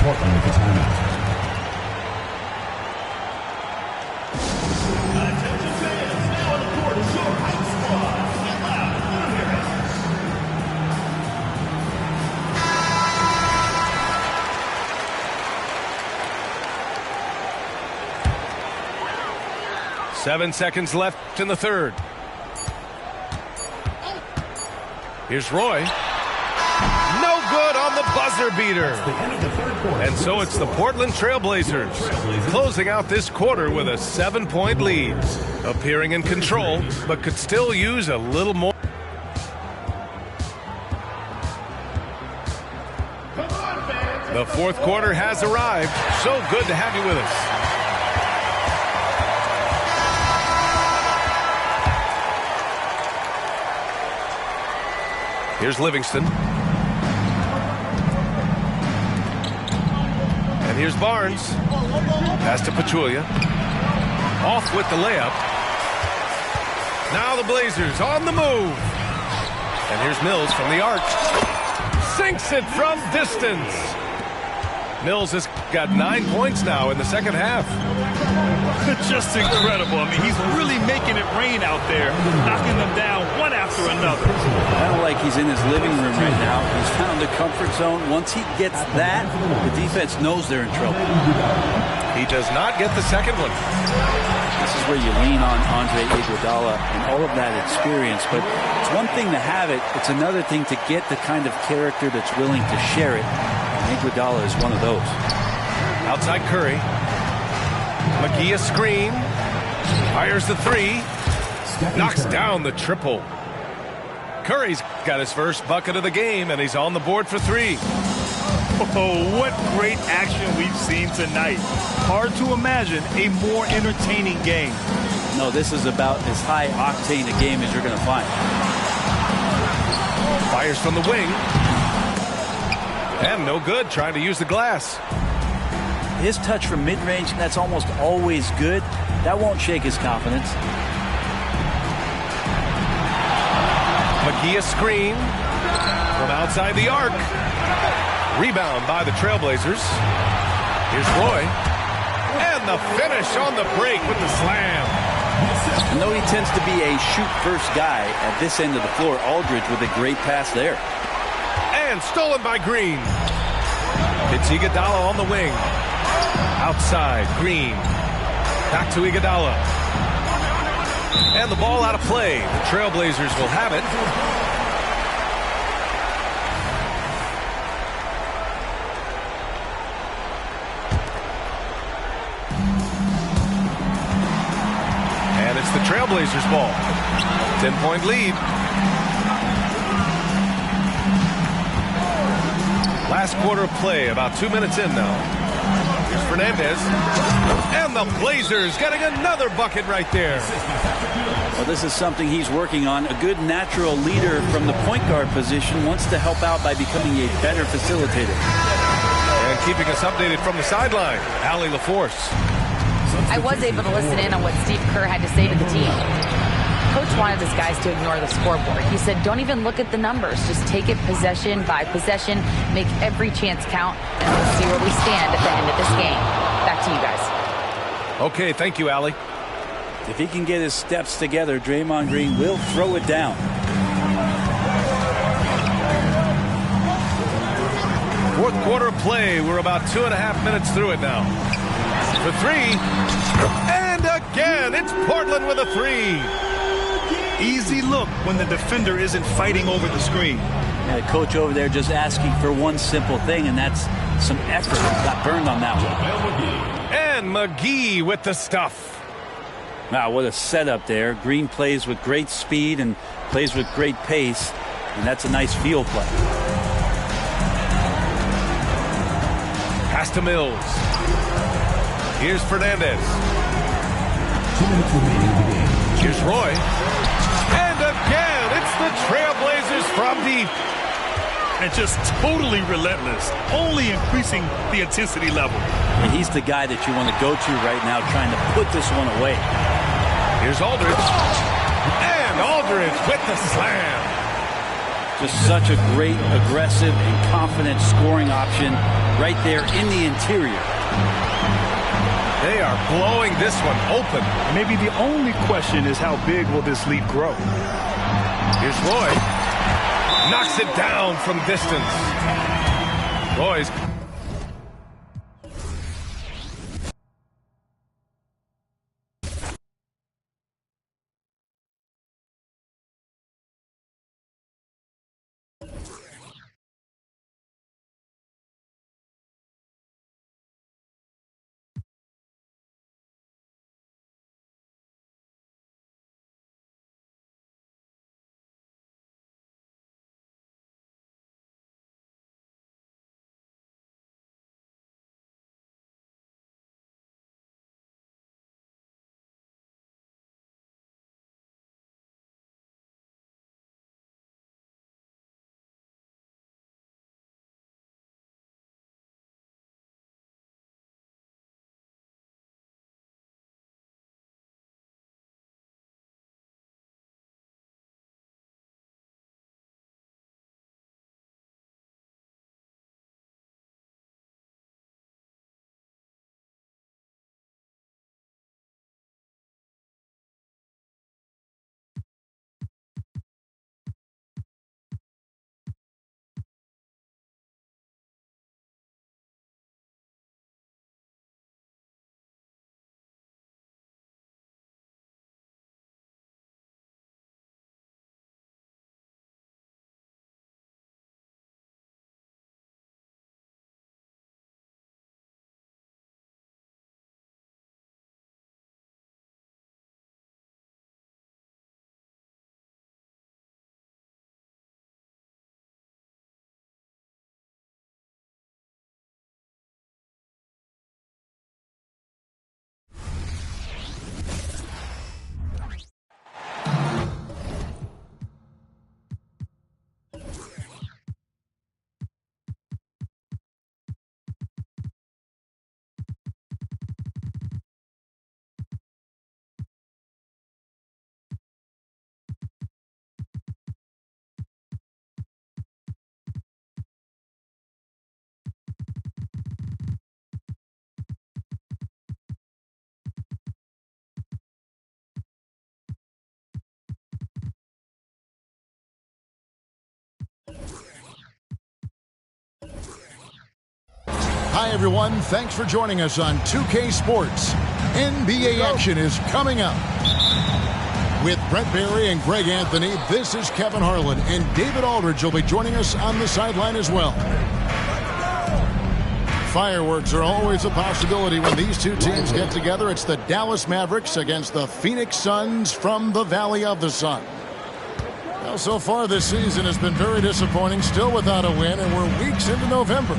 Portland with the timeout. Seven seconds left in the third. Here's Roy. No good on the buzzer beater. And so it's the Portland Trailblazers closing out this quarter with a 7-point lead. Appearing in control, but could still use a little more. The fourth quarter has arrived. So good to have you with us. Here's Livingston. And here's Barnes. Pass to Pachulia. Off with the layup. Now the Blazers on the move. And here's Mills from the arc. Sinks it from distance. Mills has got 9 points now in the second half. Just incredible. I mean, he's really making it rain out there, knocking them down one after another. I don't like he's in his living room right now. He's found the comfort zone. Once he gets that, the defense knows they're in trouble. He does not get the second one. This is where you lean on Andre Iguodala and all of that experience. But it's one thing to have it. It's another thing to get the kind of character that's willing to share it. And Iguodala is one of those. Outside Curry. McGee a screen. Fires the three. Knocks down the triple. Curry's got his first bucket of the game, and he's on the board for three. Oh, what great action we've seen tonight. Hard to imagine a more entertaining game. No, this is about as high octane a game as you're going to find. Fires from the wing. And no good, trying to use the glass. His touch from mid-range, that's almost always good. That won't shake his confidence. McGee a screen from outside the arc. Rebound by the Trailblazers. Here's Roy. And the finish on the break with the slam. And though he tends to be a shoot-first guy at this end of the floor, Aldridge with a great pass there. And stolen by Green. It's Iguodala on the wing. Outside, Green. Back to Iguodala. And the ball out of play. The Trailblazers will have it. And it's the Trailblazers' ball. 10-point lead. Last quarter of play, about 2 minutes in now. Here's Fernandez. And the Blazers getting another bucket right there. Well, this is something he's working on. A good natural leader from the point guard position wants to help out by becoming a better facilitator. And keeping us updated from the sideline, Allie LaForce. I was able to listen in on what Steve Kerr had to say to the team. Coach wanted his guys to ignore the scoreboard. He said, don't even look at the numbers. Just take it possession by possession, make every chance count, and we'll see where we stand at the end of this game. Back to you guys. Okay, thank you, Allie. If he can get his steps together, Draymond Green will throw it down. Fourth quarter of play. We're about 2.5 minutes through it now. For three. And again, it's Portland with a three. Easy look when the defender isn't fighting over the screen. Yeah, the coach over there just asking for one simple thing, and that's some effort. Got burned on that one. And McGee with the stuff. Wow, what a setup there. Green plays with great speed and plays with great pace, and that's a nice field play. Pass to Mills. Here's Fernandez. 2 minutes remaining in the game. Here's Roy. And again, it's the Trailblazers from deep. And just totally relentless, only increasing the intensity level. And he's the guy that you want to go to right now, trying to put this one away. Here's Aldridge. And Aldridge with the slam. Just such a great, aggressive, and confident scoring option right there in the interior. They are blowing this one open. Maybe the only question is how big will this lead grow? Here's Roy. Knocks it down from distance. Roy's Hi, everyone. Thanks for joining us on 2K Sports. NBA action is coming up. With Brent Barry and Greg Anthony, this is Kevin Harlan, and David Aldridge will be joining us on the sideline as well. Fireworks are always a possibility when these two teams get together. It's the Dallas Mavericks against the Phoenix Suns from the Valley of the Sun. Well, so far this season has been very disappointing, still without a win, and we're weeks into November.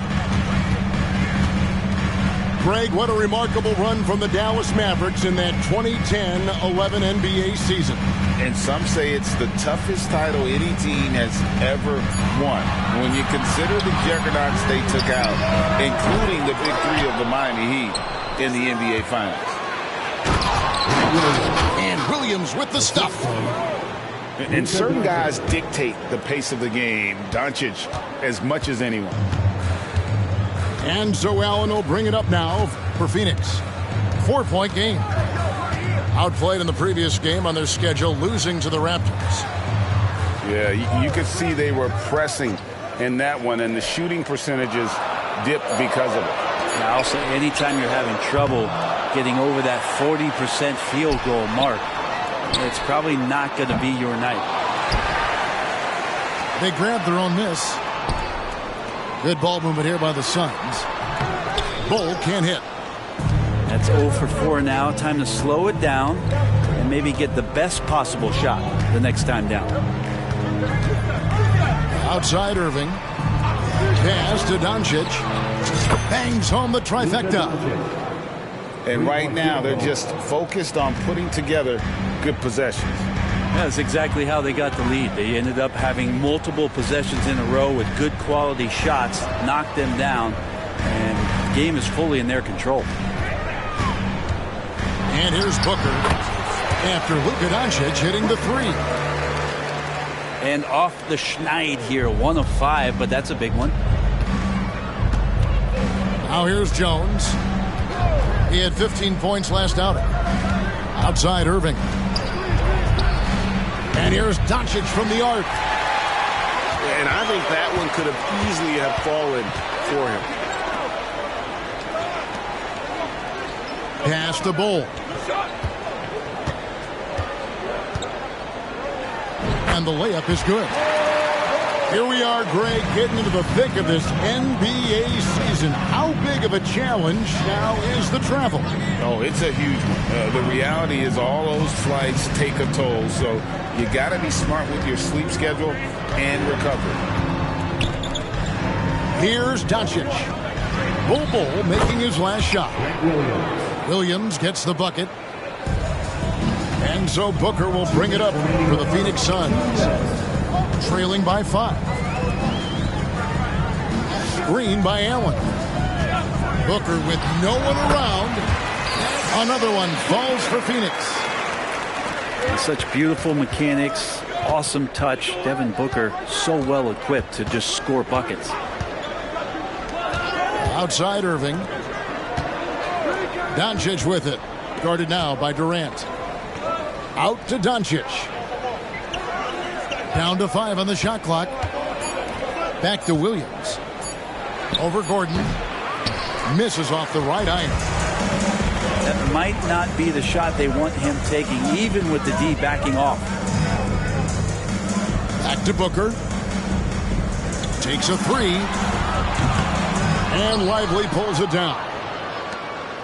Greg, what a remarkable run from the Dallas Mavericks in that 2010-11 NBA season. And some say it's the toughest title any team has ever won. When you consider the juggernauts they took out, including the big three of the Miami Heat in the NBA Finals. And Williams with the stuff. And certain guys dictate the pace of the game, Doncic as much as anyone. And so Allen will bring it up now for Phoenix. 4-point game. Outplayed in the previous game on their schedule, losing to the Raptors. Yeah, you could see they were pressing in that one, and the shooting percentages dipped because of it. Now, also, anytime you're having trouble getting over that 40% field goal mark, it's probably not going to be your night. They grabbed their own miss. Good ball movement here by the Suns. Bull can't hit. That's 0 for 4 now. Time to slow it down and maybe get the best possible shot the next time down. Outside Irving. Pass to Doncic. Bangs home the trifecta. And right now they're just focused on putting together good possessions. That's exactly how they got the lead. They ended up having multiple possessions in a row with good quality shots, knocked them down, and the game is fully in their control. And here's Booker after Luka Doncic hitting the three. And off the schneid here, 1 of 5, but that's a big one. Now here's Jones. He had 15 points last outing. Outside Irving. And here's Doncic from the arc. And I think that one could have easily have fallen for him. Pass to Bull. And the layup is good. Here we are, Greg, getting into the thick of this NBA season. How big of a challenge now is the travel? Oh, it's a huge one. The reality is all those flights take a toll, so you got to be smart with your sleep schedule and recovery. Here's Doncic. Bull making his last shot. Williams gets the bucket. And so Booker will bring it up for the Phoenix Suns. Trailing by 5. Screen by Allen. Booker with no one around. Another one falls for Phoenix. Such beautiful mechanics, awesome touch. Devin Booker so well equipped to just score buckets. Outside Irving. Doncic with it. Guarded now by Durant. Out to Doncic. Down to 5 on the shot clock. Back to Williams. Over Gordon. Misses off the right iron. That might not be the shot they want him taking, even with the D backing off. Back to Booker. Takes a 3. And Lively pulls it down.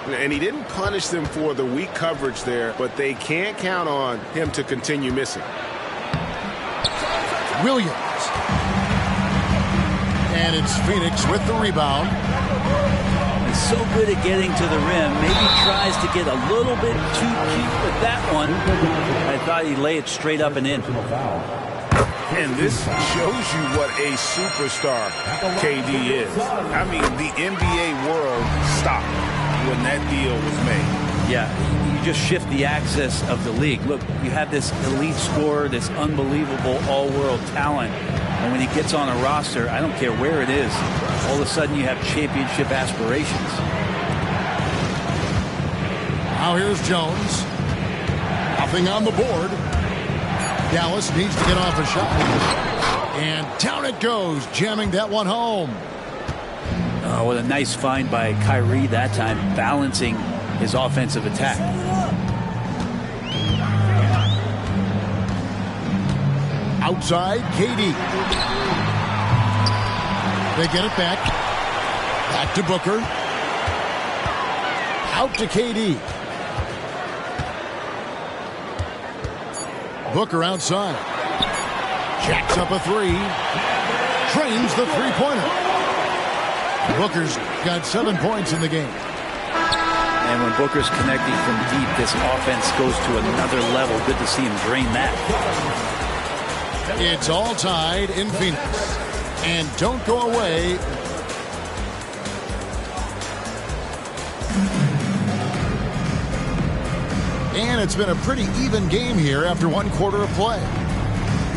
And he didn't punish them for the weak coverage there, but they can't count on him to continue missing. Williams. And it's Phoenix with the rebound. It's so good at getting to the rim. Maybe tries to get a little bit too cheap with that one. I thought he'd lay it straight up and in. And this shows you what a superstar KD is. I mean, the NBA world stopped when that deal was made. Yeah, you just shift the axis of the league. Look, you have this elite scorer, this unbelievable all-world talent, and when he gets on a roster, I don't care where it is, all of a sudden you have championship aspirations. Now here's Jones. Nothing on the board. Dallas needs to get off a shot. And down it goes, jamming that one home. Oh, what a nice find by Kyrie that time, balancing his offensive attack. Outside, KD. They get it back. Back to Booker. Out to KD. Booker outside. Jacks up a three. Drains the three-pointer. Booker's got 7 points in the game. And when Booker's connecting from deep, this offense goes to another level. Good to see him drain that. It's all tied in Phoenix. And don't go away. And it's been a pretty even game here after 1 quarter of play.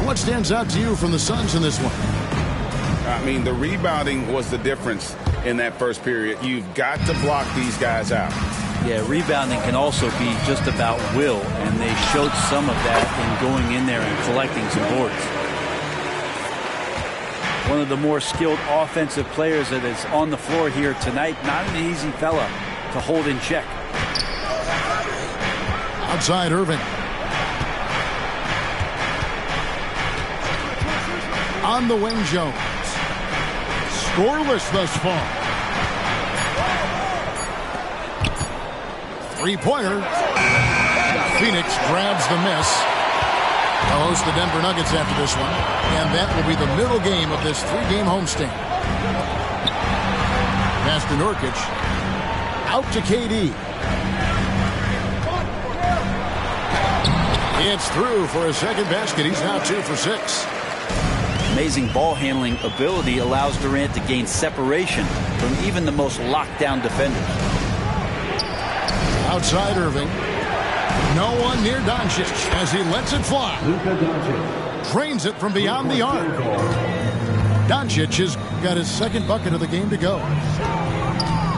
What stands out to you from the Suns in this one? I mean, the rebounding was the difference in that first period. You've got to block these guys out. Yeah, rebounding can also be just about will, and they showed some of that in going in there and collecting some boards. One of the more skilled offensive players that is on the floor here tonight. Not an easy fella to hold in check. Outside Irving. On the wing, Jones. Scoreless thus far. Three-pointer. Phoenix grabs the miss. They'll host the Denver Nuggets after this one. And that will be the middle game of this 3-game homestand. Pass to Nurkic. Out to KD. It's through for a second basket. He's now 2 for 6. Amazing ball handling ability allows Durant to gain separation from even the most locked down defenders. Outside Irving. No one near Doncic as he lets it fly. Drains it from beyond the arc. Doncic has got his second bucket of the game to go.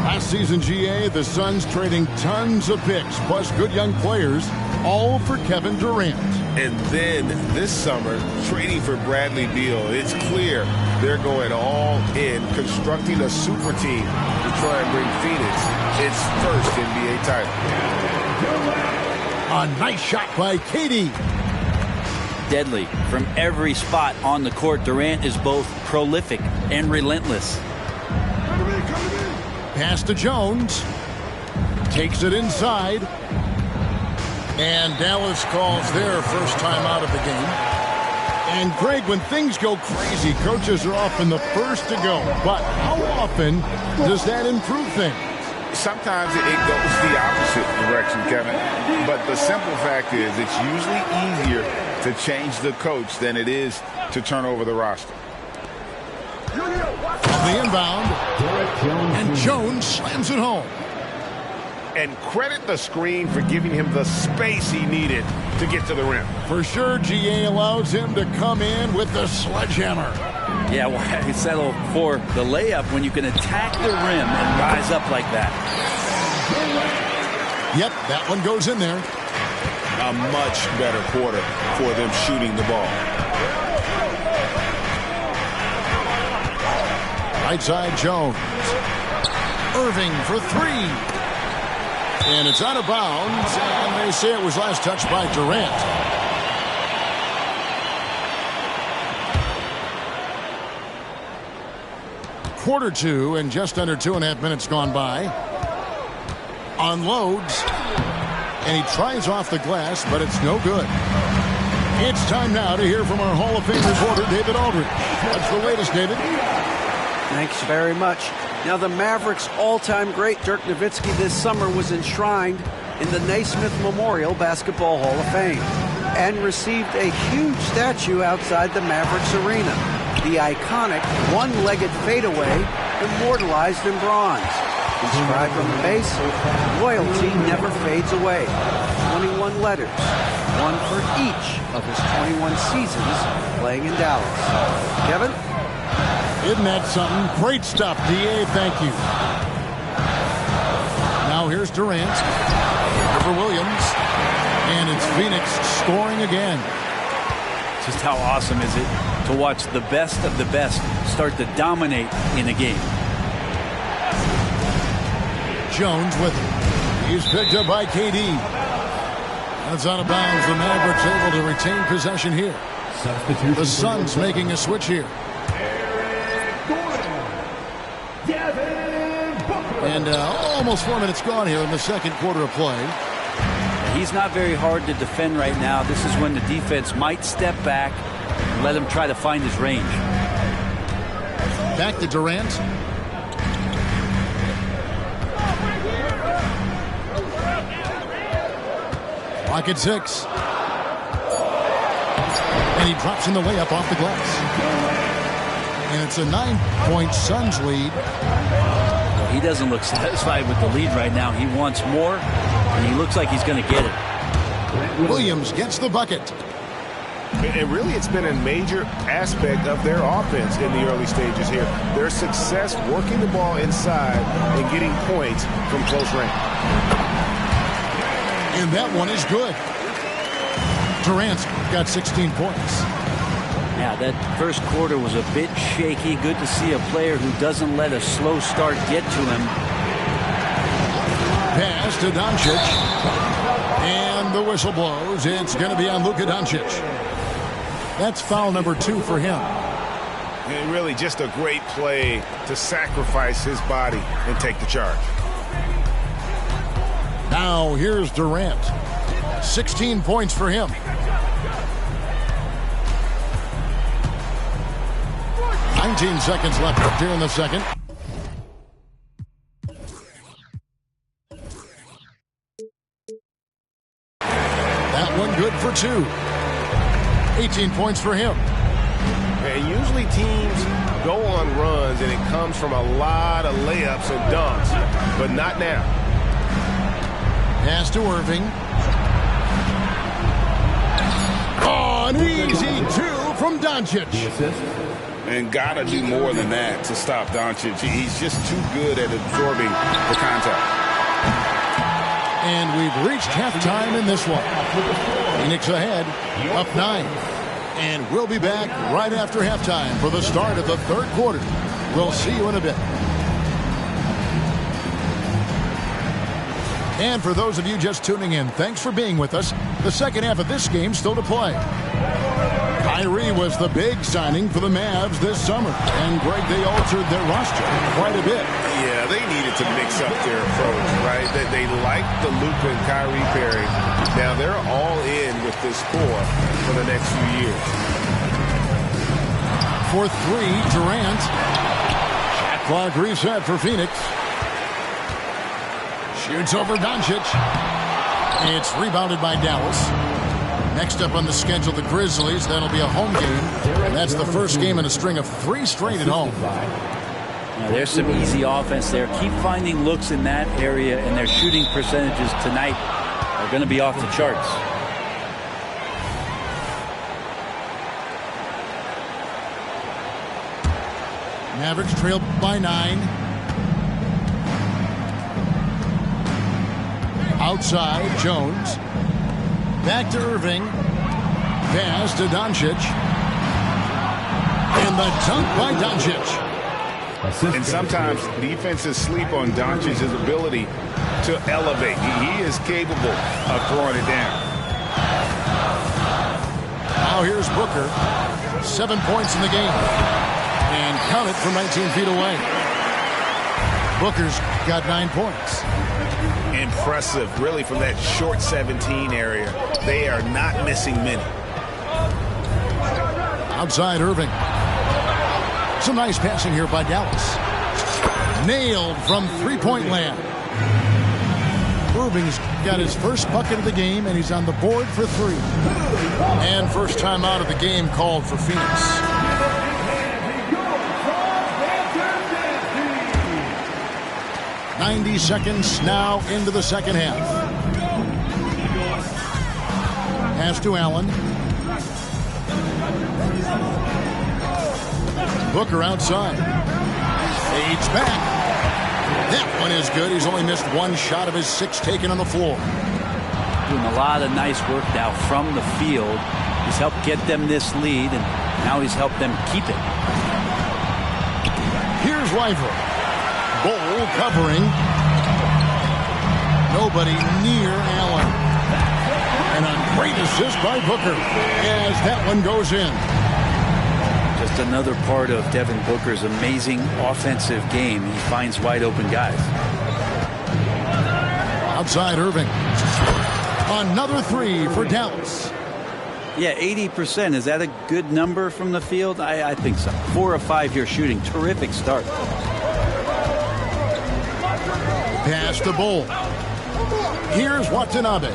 Last season, GA, the Suns trading tons of picks, plus good young players, all for Kevin Durant. And then this summer, trading for Bradley Beal. It's clear they're going all in, constructing a super team to try and bring Phoenix its first NBA title. A nice shot by KD. Deadly. From every spot on the court, Durant is both prolific and relentless. Pass to Jones. Takes it inside. And Dallas calls their first time out of the game. And Greg, when things go crazy, coaches are often the first to go. But how often does that improve things? Sometimes it goes the opposite direction, Kevin. But the simple fact is it's usually easier to change the coach than it is to turn over the roster. The inbound. And Jones slams it home. And credit the screen for giving him the space he needed to get to the rim. For sure, GA allows him to come in with the sledgehammer. Yeah, why settle for the layup when you can attack the rim and rise up like that? Yep, that one goes in there. A much better quarter for them shooting the ball. Right side, Jones. Irving for three. And it's out of bounds, and they say it was last touched by Durant. Quarter 2 and just under 2.5 minutes gone by. Unloads, and he tries off the glass, but it's no good. It's time now to hear from our Hall of Fame reporter, David Aldridge. What's the latest, David? Thanks very much. Now, the Mavericks' all-time great Dirk Nowitzki this summer was enshrined in the Naismith Memorial Basketball Hall of Fame and received a huge statue outside the Mavericks arena. The iconic one-legged fadeaway immortalized in bronze. Inscribed on the base, loyalty never fades away. 21 letters, one for each of his 21 seasons playing in Dallas. Kevin? Isn't that something? Great stuff, D.A. Thank you. Now here's Durant. For Williams. And it's Phoenix scoring again. Just how awesome is it to watch the best of the best start to dominate in a game? Jones with it. He's picked up by KD. That's out of bounds. The Mavericks able to retain possession here. The Suns making a switch here. And almost 4 minutes gone here in the second quarter of play. He's not very hard to defend right now. This is when the defense might step back and let him try to find his range. Back to Durant. Clock at 6. And he drops in the layup off the glass. And it's a 9-point Suns lead. Well, he doesn't look satisfied with the lead right now. He wants more, and he looks like he's going to get it. Williams gets the bucket. And really, it's been a major aspect of their offense in the early stages here. Their success working the ball inside and getting points from close range. And that one is good. Durant's got 16 points. Yeah, that first quarter was a bit shaky. Good to see a player who doesn't let a slow start get to him. Pass to Doncic. And the whistle blows. It's going to be on Luka Doncic. That's foul number 2 for him. And really just a great play to sacrifice his body and take the charge. Now here's Durant. 16 points for him. 19 seconds left here in the second. That one good for 2. 18 points for him. And usually teams go on runs and it comes from a lot of layups and dunks, but not now. Pass to Irving. Oh, an easy 2 from Doncic. And gotta do more than that to stop Doncic. He's just too good at absorbing the contact. And we've reached halftime in this one. Phoenix ahead, up 9. And we'll be back right after halftime for the start of the third quarter. We'll see you in a bit. And for those of you just tuning in, thanks for being with us. The second half of this game still to play. Kyrie was the big signing for the Mavs this summer. And, Greg, they altered their roster quite a bit. Yeah, they needed to mix up their approach, right? They liked the Luka and Kyrie pairing. Now they're all in with this core for the next few years. For 3, Durant. Shot clock reset for Phoenix. Shoots over Doncic. It's rebounded by Dallas. Next up on the schedule, the Grizzlies. That'll be a home game. And that's the first game in a string of 3 straight at home. Now, there's some easy offense there. Keep finding looks in that area, and their shooting percentages tonight are going to be off the charts. Mavericks trail by 9. Outside, Jones. Back to Irving. Pass to Doncic. And the dunk by Doncic. And sometimes defenses sleep on Doncic's ability to elevate. He is capable of throwing it down. Now here's Booker. 7 points in the game. And count it from 19 feet away. Booker's got 9 points. Impressive, really, from that short 17 area. They are not missing many. Outside Irving. Some nice passing here by Dallas. Nailed from three-point land. Irving's got his first bucket of the game, and he's on the board for 3. And first time out of the game called for Phoenix. "90 seconds now into the second half. Pass to Allen. Booker outside. Fades back. That one is good. He's only missed 1 shot of his 6 taken on the floor. Doing a lot of nice work now from the field. He's helped get them this lead, and now he's helped them keep it. Here's Rival. Bol covering. Nobody near Allen. And a great assist by Booker as that one goes in. Just another part of Devin Booker's amazing offensive game. He finds wide open guys. Outside Irving. Another three for Dallas. Yeah, 80%. Is that a good number from the field? I think so. 4 of 5 here shooting. Terrific start. Pass to Bull. Here's Watanabe.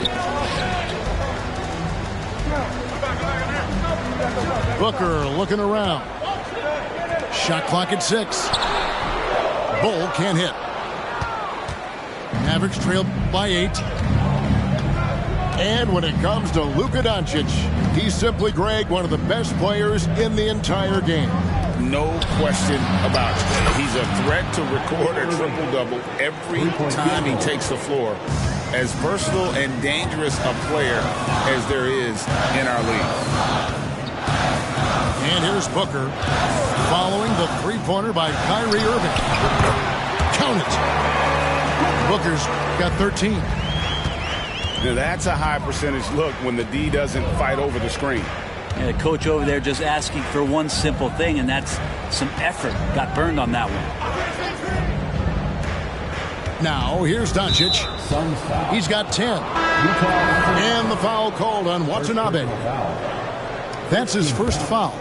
Booker looking around. Shot clock at 6. Bull can't hit. Mavericks trail by 8. And when it comes to Luka Doncic, he's simply, Greg, one of the best players in the entire game. No question about it. He's a threat to record a triple-double every time he takes the floor. As versatile and dangerous a player as there is in our league. And here's Booker following the three-pointer by Kyrie Irving. Count it. Booker's got 13. Now that's a high percentage look when the D doesn't fight over the screen. Yeah, the coach over there just asking for one simple thing, and that's some effort. Got burned on that one. Now here's Doncic. He's got 10. And the foul called on Watanabe. That's his first foul.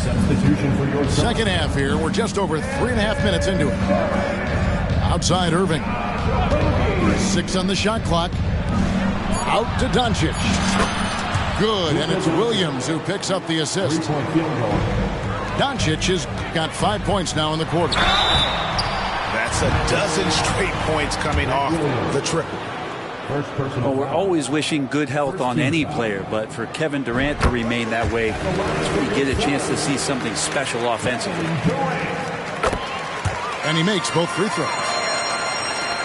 Substitution for your second half here. We're just over 3.5 minutes into it. Outside Irving. 6 on the shot clock. Out to Doncic. Good, and it's Williams who picks up the assist. Doncic has got 5 points now in the quarter. That's a dozen straight points coming off the triple. Well, we're always wishing good health on any player, but for Kevin Durant to remain that way, it's when you get a chance to see something special offensively. And he makes both free throws.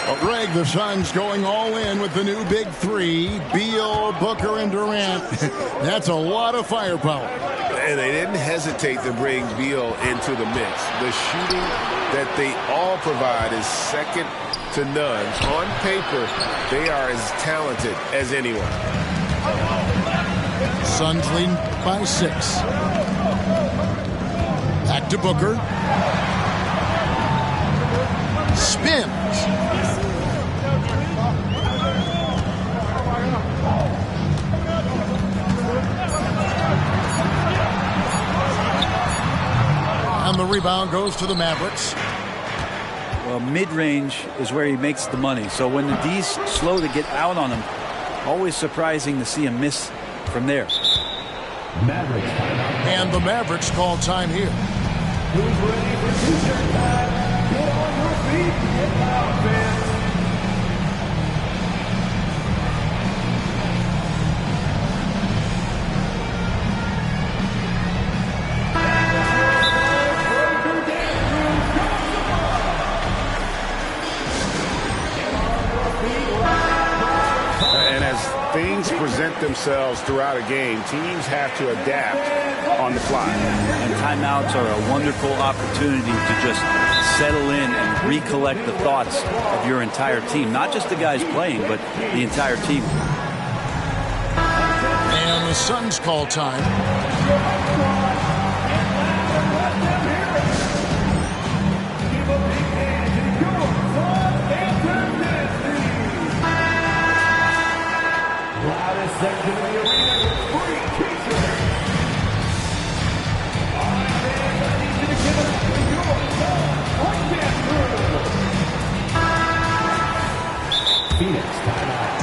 Well, Greg, the Suns going all in with the new big three. Beal, Booker, and Durant. That's a lot of firepower. And they didn't hesitate to bring Beal into the mix. The shooting that they all provide is second to none. On paper, they are as talented as anyone. Suns lead by 6. Back to Booker. Spins. And the rebound goes to the Mavericks. Well, mid-range is where he makes the money. So when the D's slow to get out on him, always surprising to see him miss from there. And the Mavericks call time here. Who's ready for t-shirt time? Get on your feet. Get loud, fans. Things present themselves throughout a game. Teams have to adapt on the fly. And timeouts are a wonderful opportunity to just settle in and recollect the thoughts of your entire team. Not just the guys playing, but the entire team. And the Suns call time. Section of the arena with free t-shirts. All right, fans, I need you to give us your point through. Phoenix timeout.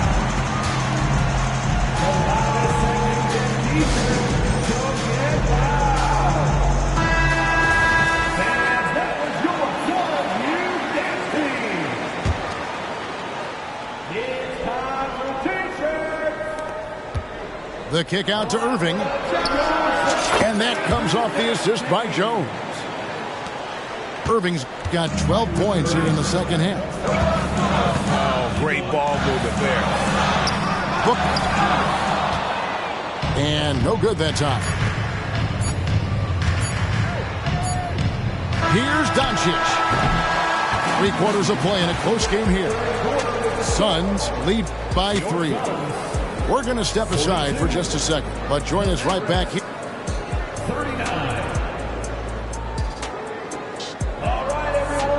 The loudest section t-shirts. So get loud. Fans, that was your one, you dance team. It's time for t-shirts. The kick out to Irving. And that comes off the assist by Jones. Irving's got 12 points here in the second half. Oh, great ball movement there. Booker. And no good that time. Here's Doncic. 3 quarters of play in a close game here. Suns lead by 3. We're going to step aside for just a second, but join us right back here.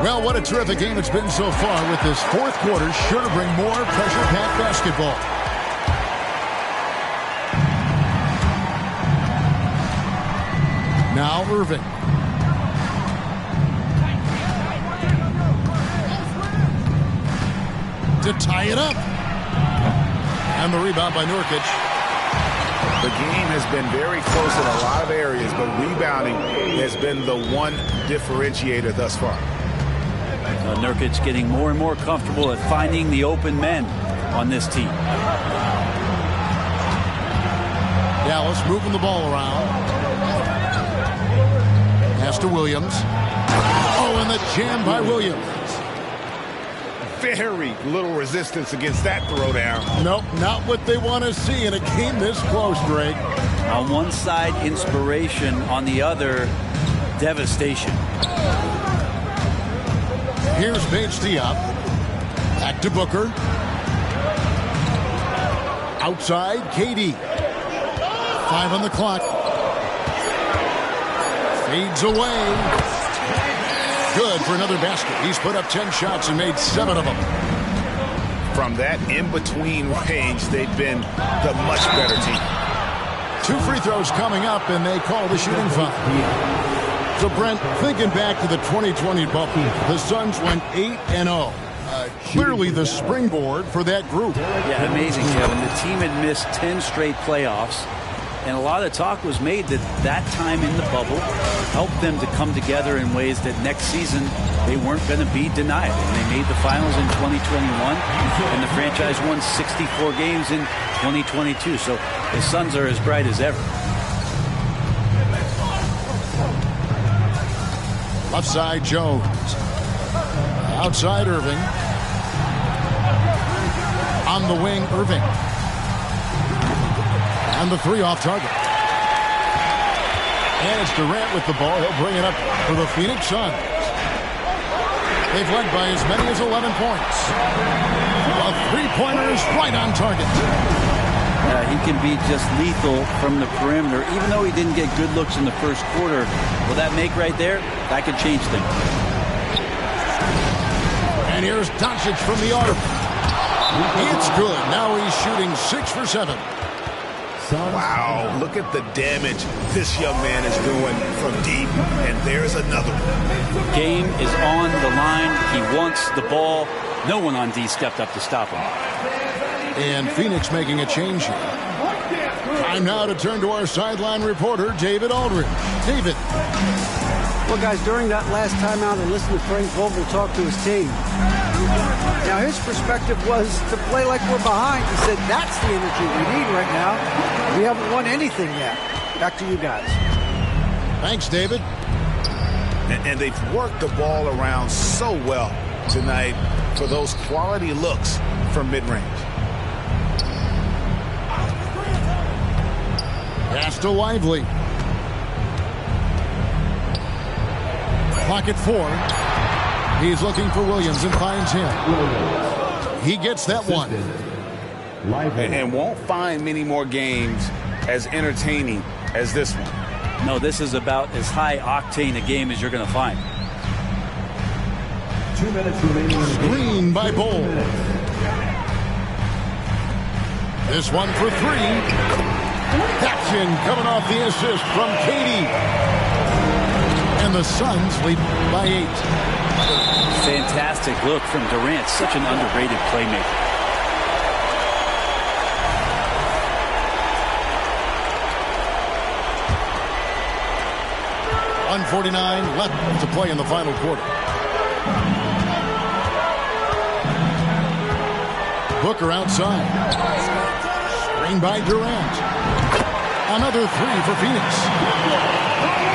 Well, what a terrific game it's been so far, with this fourth quarter sure to bring more pressure-packed basketball. Now Irving. To tie it up. And the rebound by Nurkic. The game has been very close in a lot of areas, but rebounding has been the one differentiator thus far. Nurkic getting more and more comfortable at finding the open men on this team. Dallas moving the ball around. Pass to Williams. Oh, and the jam by Williams. Very little resistance against that throwdown. Nope, not what they want to see in a game this close, Greg. On one side, inspiration. On the other, devastation. Here's Paige Diop. Back to Booker. Outside, KD. 5 on the clock. Fades away. Good for another basket. He's put up 10 shots and made 7 of them. From that in-between range, they've been the much better team. 2 free throws coming up, and they call the shooting foul. So, Brent, thinking back to the 2020 bubble, the Suns went 8-0. Clearly the springboard for that group. Yeah, amazing, Kevin. The team had missed 10 straight playoffs, and a lot of talk was made that that time in the bubble helped them to come together in ways that next season they weren't going to be denied. And they made the finals in 2021, and the franchise won 64 games in 2022. So the Suns are as bright as ever. Left side, Jones. Outside, Irving. On the wing, Irving. And the 3 off target. And it's Durant with the ball. He'll bring it up for the Phoenix Suns. They've led by as many as 11 points. A 3-pointer is right on target. He can be just lethal from the perimeter. Even though he didn't get good looks in the first quarter, will that make right there? That could change things. And here's Doncic from the arc. It's good. Now he's shooting 6 for 7. Wow, look at the damage this young man is doing from deep, and there's another one. Game is on the line. He wants the ball. No one on D stepped up to stop him. And Phoenix making a change here. Time now to turn to our sideline reporter, David Aldridge. David. Well, guys, during that last timeout, I listened to Frank Vogel talk to his team. Now, his perspective was to play like we're behind. He said, that's the energy we need right now. We haven't won anything yet. Back to you guys. Thanks, David. And they've worked the ball around so well tonight for those quality looks from mid-range. Pass to Lively. Clock at 4. He's looking for Williams and finds him. He gets that one. And won't find many more games as entertaining as this one. No, this is about as high octane a game as you're going to find. 2 minutes remaining. Screen by Bol. This one for 3. Action coming off the assist from Katie. And the Suns lead by 8. Fantastic look from Durant. Such an underrated playmaker. .149 left to play in the final quarter. Booker outside. Screen by Durant. Another 3 for Phoenix.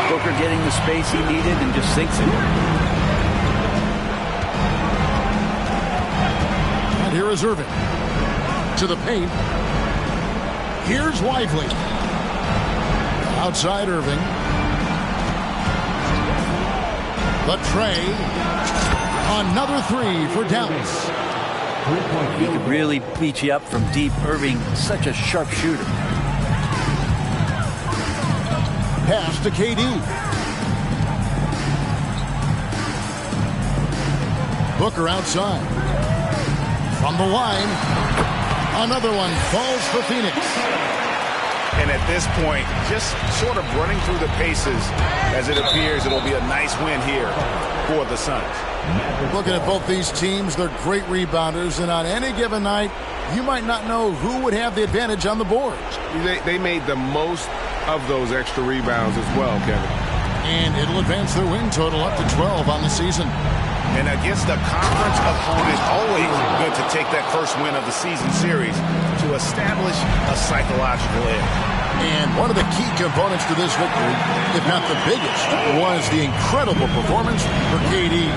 Booker getting the space he needed and just sinks it. And here is Irving. To the paint. Here's Lively. Outside Irving. The tray. Another 3 for Dallas. He could really beat you up from deep. Irving, such a sharp shooter. Pass to KD. Booker outside. From the line. Another one falls for Phoenix. And at this point, just sort of running through the paces, as it appears it'll be a nice win here for the Suns. Looking at both these teams, they're great rebounders, and on any given night, you might not know who would have the advantage on the boards. They made the most of those extra rebounds as well, Kevin. And it'll advance their win total up to 12 on the season. And against a conference opponent, always good to take that first win of the season series to establish a psychological edge. And one of the key components to this victory, if not the biggest, was the incredible performance for KD.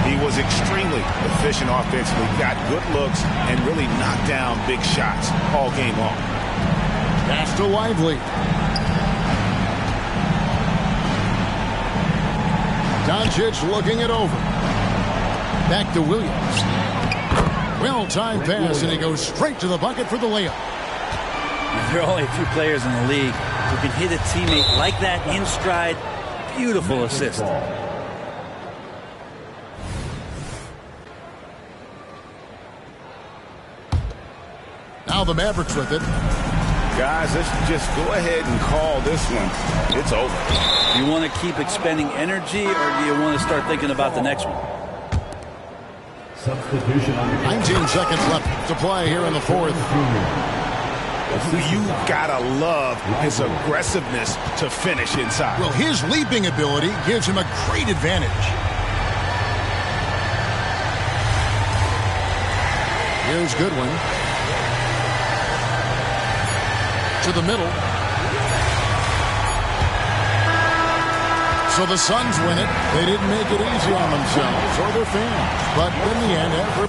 He was extremely efficient offensively, got good looks, and really knocked down big shots all game long. Pass to Lively. Doncic looking it over. Back to Williams. Well-timed pass, and he goes straight to the bucket for the layup. There are only a few players in the league who can hit a teammate like that in stride. Beautiful assist. Now the Mavericks with it. Guys, let's just go ahead and call this one. It's over. Do you want to keep expending energy, or do you want to start thinking about the next one? 19 seconds left to play here in the fourth. You gotta love his aggressiveness to finish inside. Well, his leaping ability gives him a great advantage. Here's Goodwin. To the middle. So the Suns win it. They didn't make it easy on themselves or their fans. But in the end, after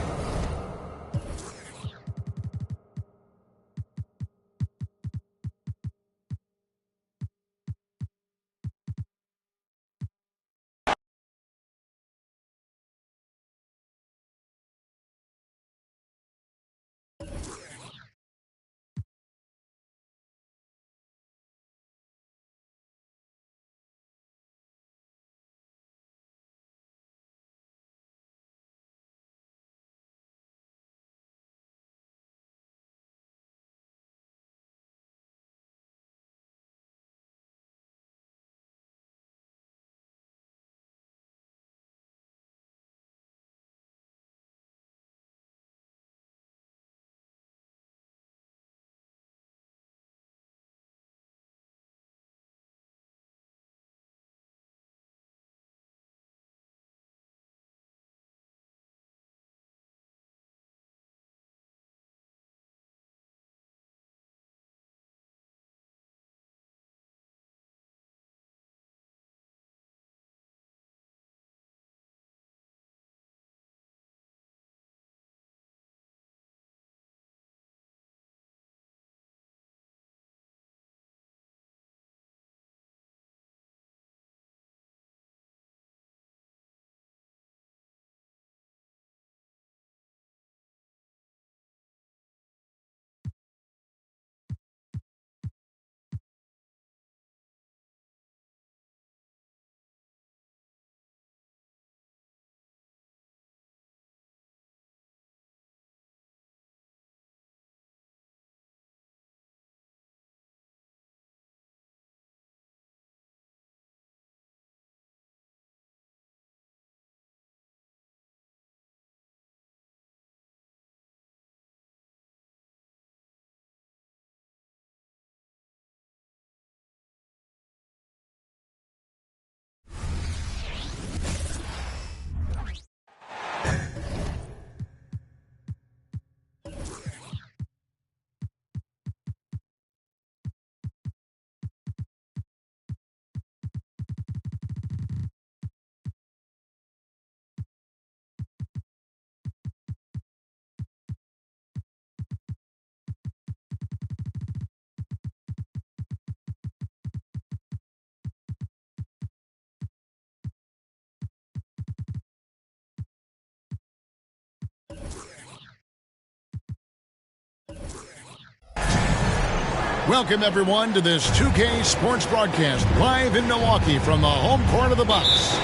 Welcome, everyone, to this 2K Sports broadcast live in Milwaukee from the home court of the Bucks.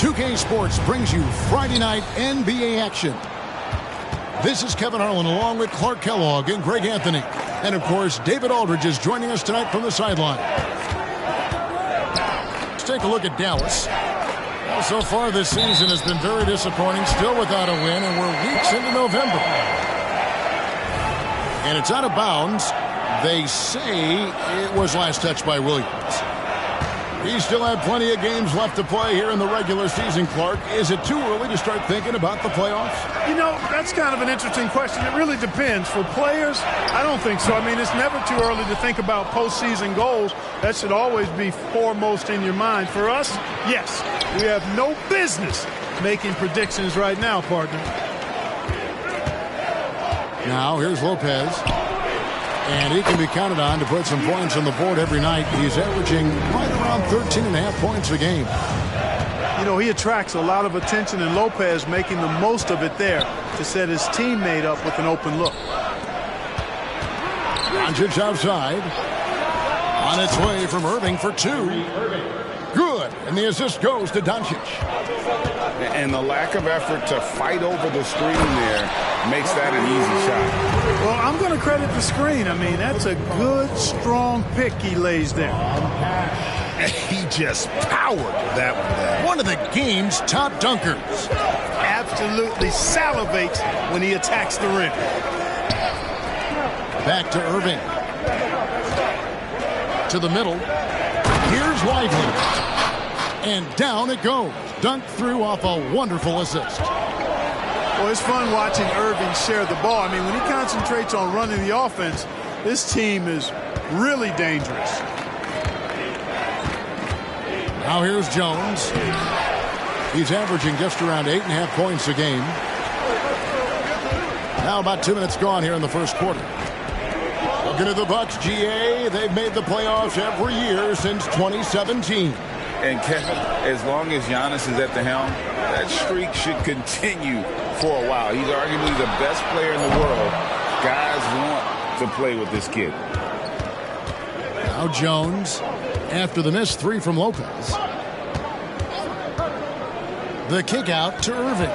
2K Sports brings you Friday night NBA action. This is Kevin Harlan along with Clark Kellogg and Greg Anthony. And, of course, David Aldridge is joining us tonight from the sideline. Let's take a look at Dallas. Well, so far this season has been very disappointing, still without a win, and we're weeks into November. And it's out of bounds. They say it was last touched by Williams. He still had plenty of games left to play here in the regular season, Clark. Is it too early to start thinking about the playoffs? You know, that's kind of an interesting question. It really depends. For players, I don't think so. I mean, it's never too early to think about postseason goals. That should always be foremost in your mind. For us, yes, we have no business making predictions right now, partner. Now, here's Lopez. And he can be counted on to put some points on the board every night. He's averaging right around 13.5 points a game. You know, he attracts a lot of attention, and Lopez making the most of it there to set his teammate up with an open look. Doncic outside. On its way from Irving for two. Good. And the assist goes to Doncic. And the lack of effort to fight over the screen there makes that an easy shot. Well, I'm going to credit the screen. I mean, that's a good, strong pick he lays there. He just powered that one down. One of the game's top dunkers. Absolutely salivates when he attacks the rim. Back to Irving. To the middle. Here's Lively. And down it goes. Dunked through off a wonderful assist. Well, it's fun watching Irving share the ball. I mean, when he concentrates on running the offense, this team is really dangerous. Now here's Jones. He's averaging just around 8.5 points a game. Now about 2 minutes gone here in the first quarter. Looking at the Bucks, GA, they've made the playoffs every year since 2017. And Kevin, as long as Giannis is at the helm, that streak should continue for a while. He's arguably the best player in the world. Guys want to play with this kid. Now Jones, after the missed three from Lopez. The kick out to Irving.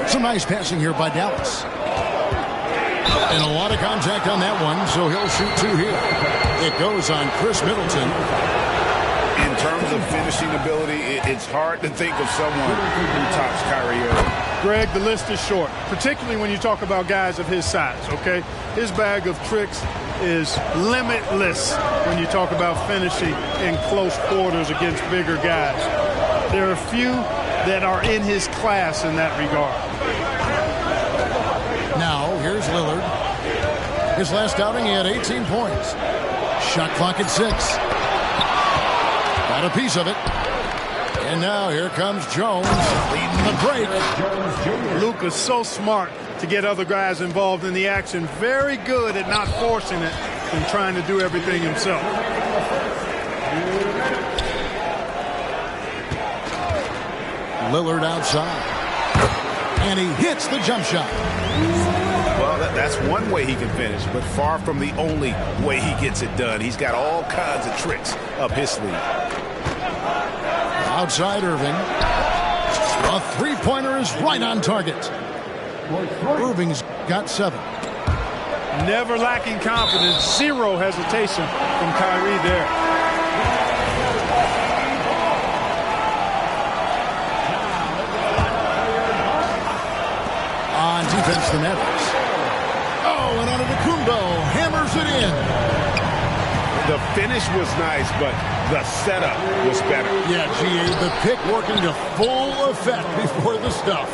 Some nice passing here by Dallas. And a lot of contact on that one, so he'll shoot two here. It goes on Chris Middleton. In terms of finishing ability, it's hard to think of someone who tops Kyrie Irving. Greg, the list is short, particularly when you talk about guys of his size, okay? His bag of tricks is limitless when you talk about finishing in close quarters against bigger guys. There are few that are in his class in that regard. Now, here's Lillard. His last outing, he had 18 points. Shot clock at 6. Got a piece of it. And now here comes Jones leading the break. Luka's so smart to get other guys involved in the action. Very good at not forcing it and trying to do everything himself. Lillard outside. And he hits the jump shot. Well, that's one way he can finish, but far from the only way he gets it done. He's got all kinds of tricks up his sleeve. Outside Irving. A three-pointer is right on target. Irving's got 7. Never lacking confidence. Zero hesitation from Kyrie there. On defense, the Mavericks. Oh, and Antetokounmpo hammers it in. The finish was nice, but the setup was better. Yeah, GA, the pick working to full effect before the stuff.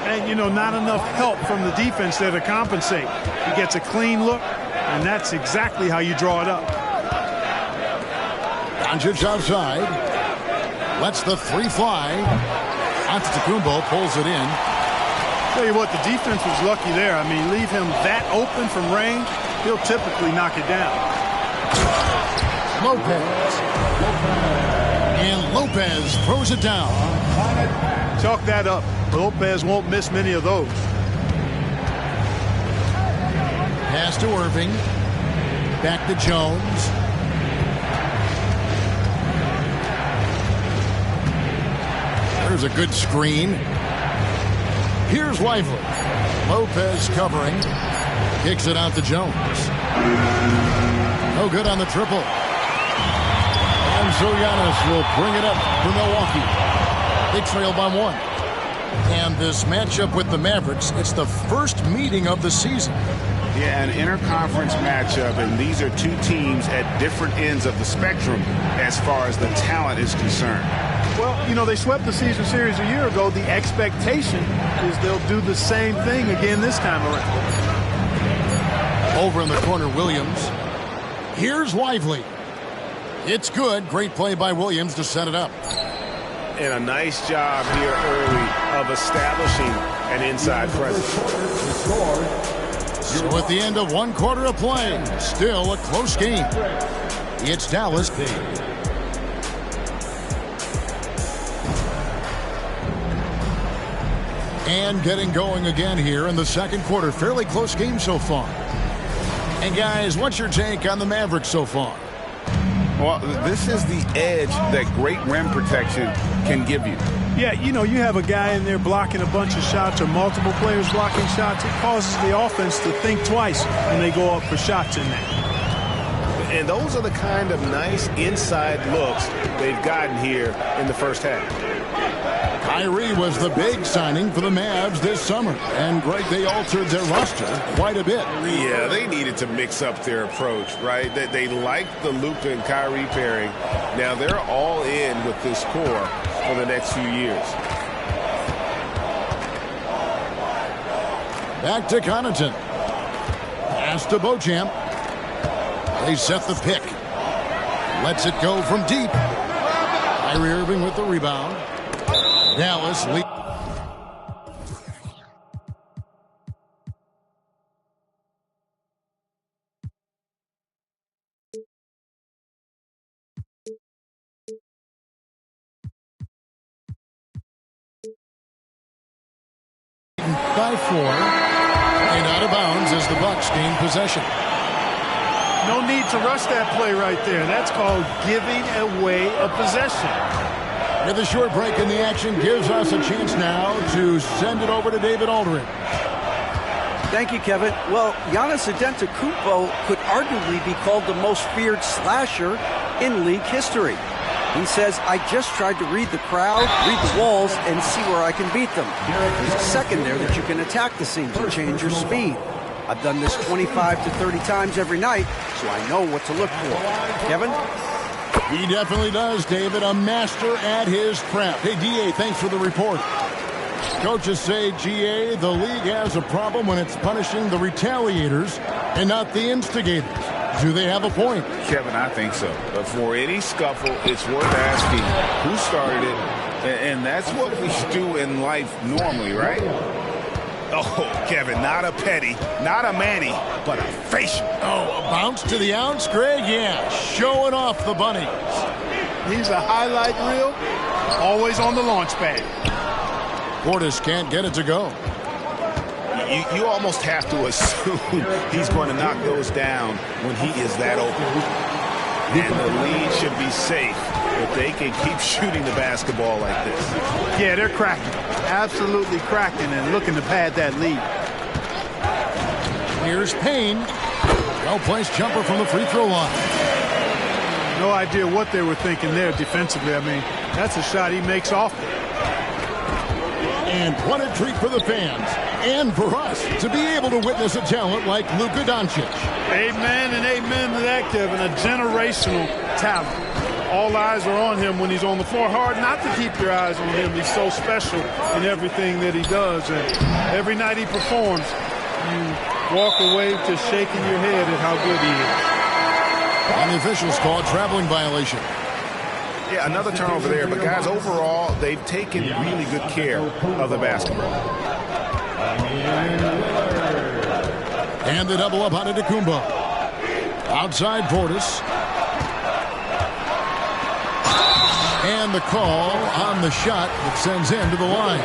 And, you know, not enough help from the defense there to compensate. He gets a clean look, and that's exactly how you draw it up. Doncic outside. Lets the three fly. Antetokounmpo pulls it in. Tell you what, the defense was lucky there. I mean, leave him that open from range, he'll typically knock it down. Lopez. And Lopez throws it down. Chalk that up. Lopez won't miss many of those. Pass to Irving. Back to Jones. There's a good screen. Here's Lively. Lopez covering. Kicks it out to Jones. No good on the triple. And so Giannis will bring it up for Milwaukee. They trail by 1. And this matchup with the Mavericks, it's the first meeting of the season. Yeah, an interconference matchup, and these are two teams at different ends of the spectrum as far as the talent is concerned. Well, you know, they swept the season series a year ago. The expectation is they'll do the same thing again this time around. Over in the corner, Williams. Here's Lively. It's good. Great play by Williams to set it up. And a nice job here early of establishing an inside presence. So at the end of 1 quarter of play, still a close game. It's Dallas. And getting going again here in the second quarter. Fairly close game so far. And guys, what's your take on the Mavericks so far? Well, this is the edge that great rim protection can give you. Yeah, you know, you have a guy in there blocking a bunch of shots or multiple players blocking shots. It causes the offense to think twice when they go up for shots in there. And those are the kind of nice inside looks they've gotten here in the first half. Kyrie was the big signing for the Mavs this summer. And, Greg, they altered their roster quite a bit. Yeah, they needed to mix up their approach, right? They liked the Luka and Kyrie pairing. Now they're all in with this core for the next few years. Back to Connaughton. Pass to Beauchamp. They set the pick. Lets it go from deep. Kyrie Irving with the rebound. Dallas lead. By 4. And out of bounds as the Bucks gain possession. No need to rush that play right there. That's called giving away a possession. With a short break in the action gives us a chance now to send it over to David Aldridge. Thank you, Kevin. Well, Giannis Antetokounmpo could arguably be called the most feared slasher in league history. He says, I just tried to read the crowd, read the walls, and see where I can beat them. There's a second there that you can attack the seams and change your speed. I've done this 25 to 30 times every night, so I know what to look for. Kevin? He definitely does, David. A master at his craft. Hey, DA, thanks for the report. Coaches say, GA, the league has a problem when it's punishing the retaliators and not the instigators. Do they have a point? Kevin, I think so. But for any scuffle, it's worth asking who started it. And that's what we do in life normally, right? Oh, Kevin, not a petty, not a Manny, but a facial. Oh, a bounce to the ounce, Greg? Yeah, showing off the bunnies. He's a highlight reel, always on the launch pad. Portis can't get it to go. You almost have to assume he's going to knock those down when he is that open. And the lead should be safe if they can keep shooting the basketball like this. Yeah, they're cracking. Absolutely cracking and looking to pad that lead. Here's Payne. Well-placed jumper from the free throw line. No idea what they were thinking there defensively. I mean, that's a shot he makes often. And what a treat for the fans and for us to be able to witness a talent like Luka Doncic. Amen and amen to that, Kevin. A generational talent. All eyes are on him when he's on the floor. Hard not to keep your eyes on him. He's so special in everything that he does. And every night he performs, you walk away to shaking your head at how good he is. And the officials call a traveling violation. Yeah, another turnover there. But, guys, overall, they've taken really good care of the basketball. And the double up on Antetokounmpo. Outside Portis. And the call on the shot that sends him to the line.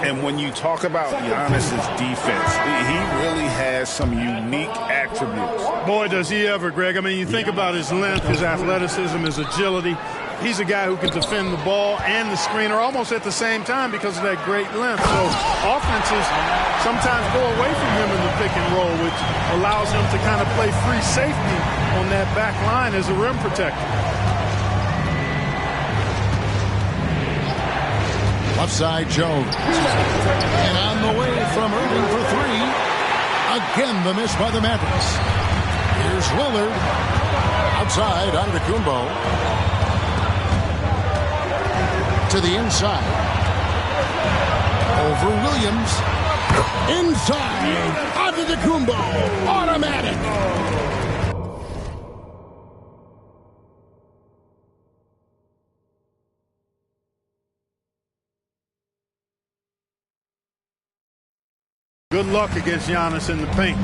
And when you talk about Giannis's defense, he really has some unique attributes. Boy, does he ever, Greg. I mean, you think about his length, his athleticism, his agility. He's a guy who can defend the ball and the screener almost at the same time because of that great length. So offenses sometimes go away from him in the pick and roll, which allows him to kind of play free safety on that back line as a rim protector. Left side, Jones. And on the way from Irving for three. Again, the miss by the Mavericks. Here's Lillard. Outside, Antetokounmpo. To the inside. Over Williams. Inside. Antetokounmpo. Automatic. Good luck against Giannis in the paint.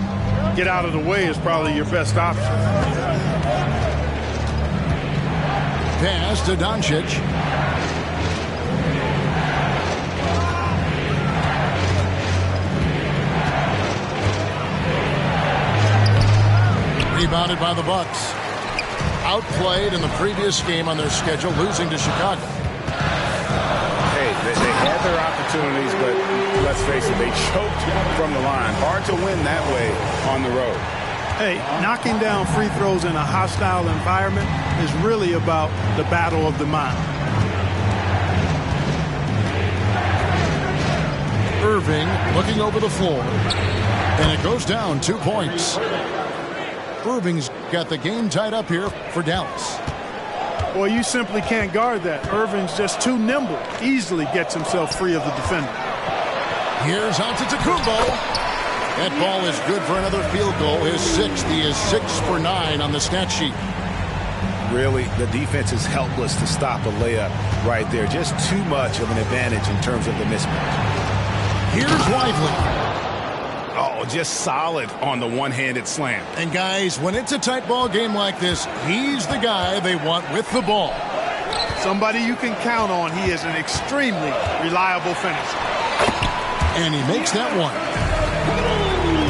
Get out of the way is probably your best option. Pass to Doncic. Rebounded by the Bucks. Outplayed in the previous game on their schedule, losing to Chicago. Hey, they had their opportunities, but let's face it, they choked from the line. Hard to win that way on the road. Hey, knocking down free throws in a hostile environment is really about the battle of the mind. Irving looking over the floor. And it goes down 2 points. Irving's got the game tied up here for Dallas. Boy, you simply can't guard that. Irving's just too nimble. Easily gets himself free of the defender. Here's Antetokounmpo. That ball is good for another field goal. His sixth. He is 6 for 9 on the stat sheet. Really, the defense is helpless to stop a layup right there. Just too much of an advantage in terms of the mismatch. Here's Lively. Oh, just solid on the one-handed slam. And guys, when it's a tight ball game like this, he's the guy they want with the ball. Somebody you can count on. He is an extremely reliable finisher. And he makes that one.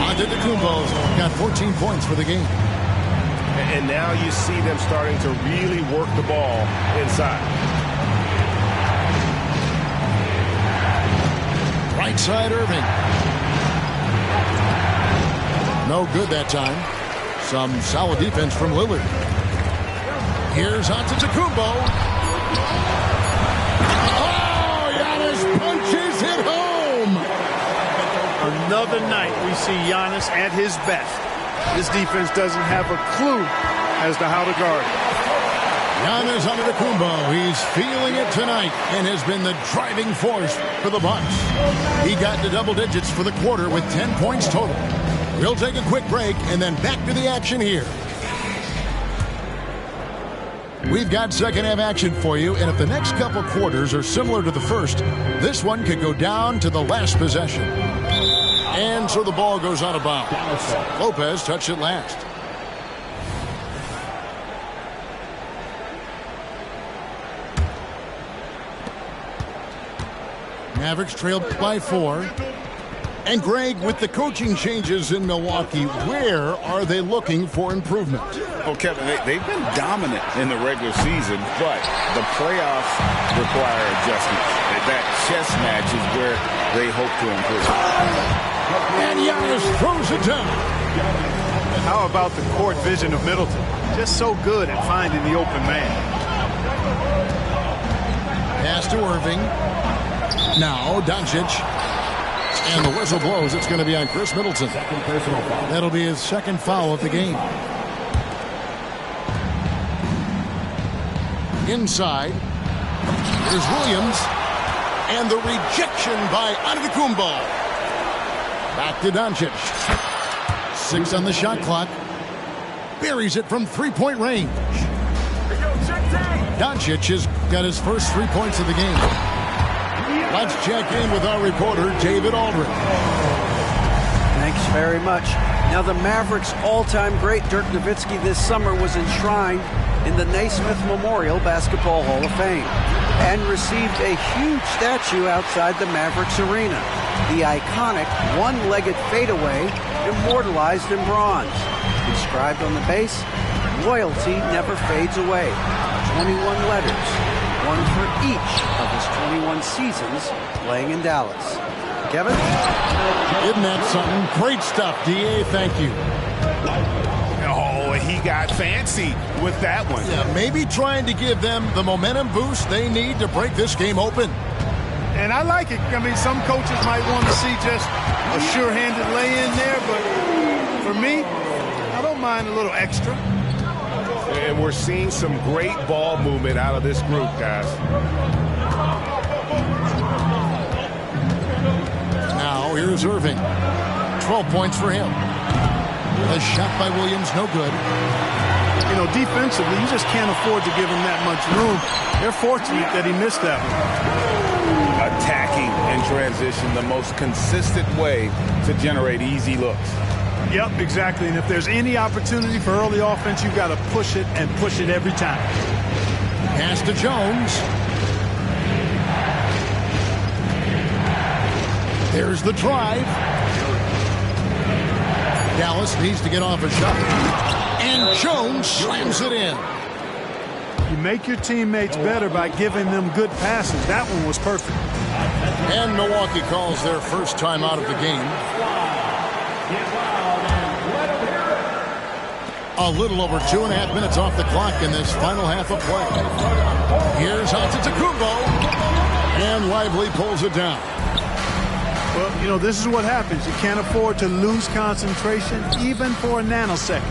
Antetokounmpo's got 14 points for the game. And now you see them starting to really work the ball inside. Right side, Irving. No good that time. Some solid defense from Lillard. Here's Antetokounmpo. Oh, Giannis punches it home. Another night we see Giannis at his best. This defense doesn't have a clue as to how to guard him. Giannis Antetokounmpo, he's feeling it tonight and has been the driving force for the Bucks. He got to double digits for the quarter with 10 points total. We'll take a quick break and then back to the action here. We've got second half action for you, and if the next couple quarters are similar to the first, this one could go down to the last possession. And so the ball goes out of bounds. Lopez touched it last. Mavericks trailed by 4. And Greg, with the coaching changes in Milwaukee, where are they looking for improvement? Well, Kevin, they've been dominant in the regular season, but the playoffs require adjustments. That chess match is where they hope to improve. And Giannis throws it down. How about the court vision of Middleton? Just so good at finding the open man. Pass to Irving. Now Doncic. And the whistle blows. It's going to be on Chris Middleton. That'll be his second foul of the game. Inside. There's Williams. And the rejection by Antetokounmpo. Back to Doncic. 6 on the shot clock. Buries it from three-point range. Doncic has got his first 3 points of the game. Let's check in with our reporter, David Aldridge. Thanks very much. Now, the Mavericks' all-time great Dirk Nowitzki this summer was enshrined in the Naismith Memorial Basketball Hall of Fame and received a huge statue outside the Mavericks Arena. The iconic one-legged fadeaway immortalized in bronze. Inscribed on the base, loyalty never fades away. 21 letters, one for each of his 21 seasons playing in Dallas. Kevin? Isn't that something? Great stuff, D.A. Thank you. Oh, he got fancy with that one. Yeah, maybe trying to give them the momentum boost they need to break this game open. And I like it. I mean, some coaches might want to see just a sure-handed lay-in there, but for me, I don't mind a little extra. And we're seeing some great ball movement out of this group, guys. Now, here's Irving. 12 points for him. A shot by Williams, no good. You know, defensively, you just can't afford to give him that much room. They're fortunate that he missed that one. Attacking in transition, the most consistent way to generate easy looks. Yep, exactly. And if there's any opportunity for early offense, you've got to push it and push it every time. Pass to Jones. There's the drive. Dallas needs to get off a shot. And Jones slams it in. You make your teammates better by giving them good passes. That one was perfect. And Milwaukee calls their first time out of the game. A little over 2.5 minutes off the clock in this final half of play. Here's Antetokounmpo. And Lively pulls it down. Well, you know, this is what happens. You can't afford to lose concentration even for a nanosecond.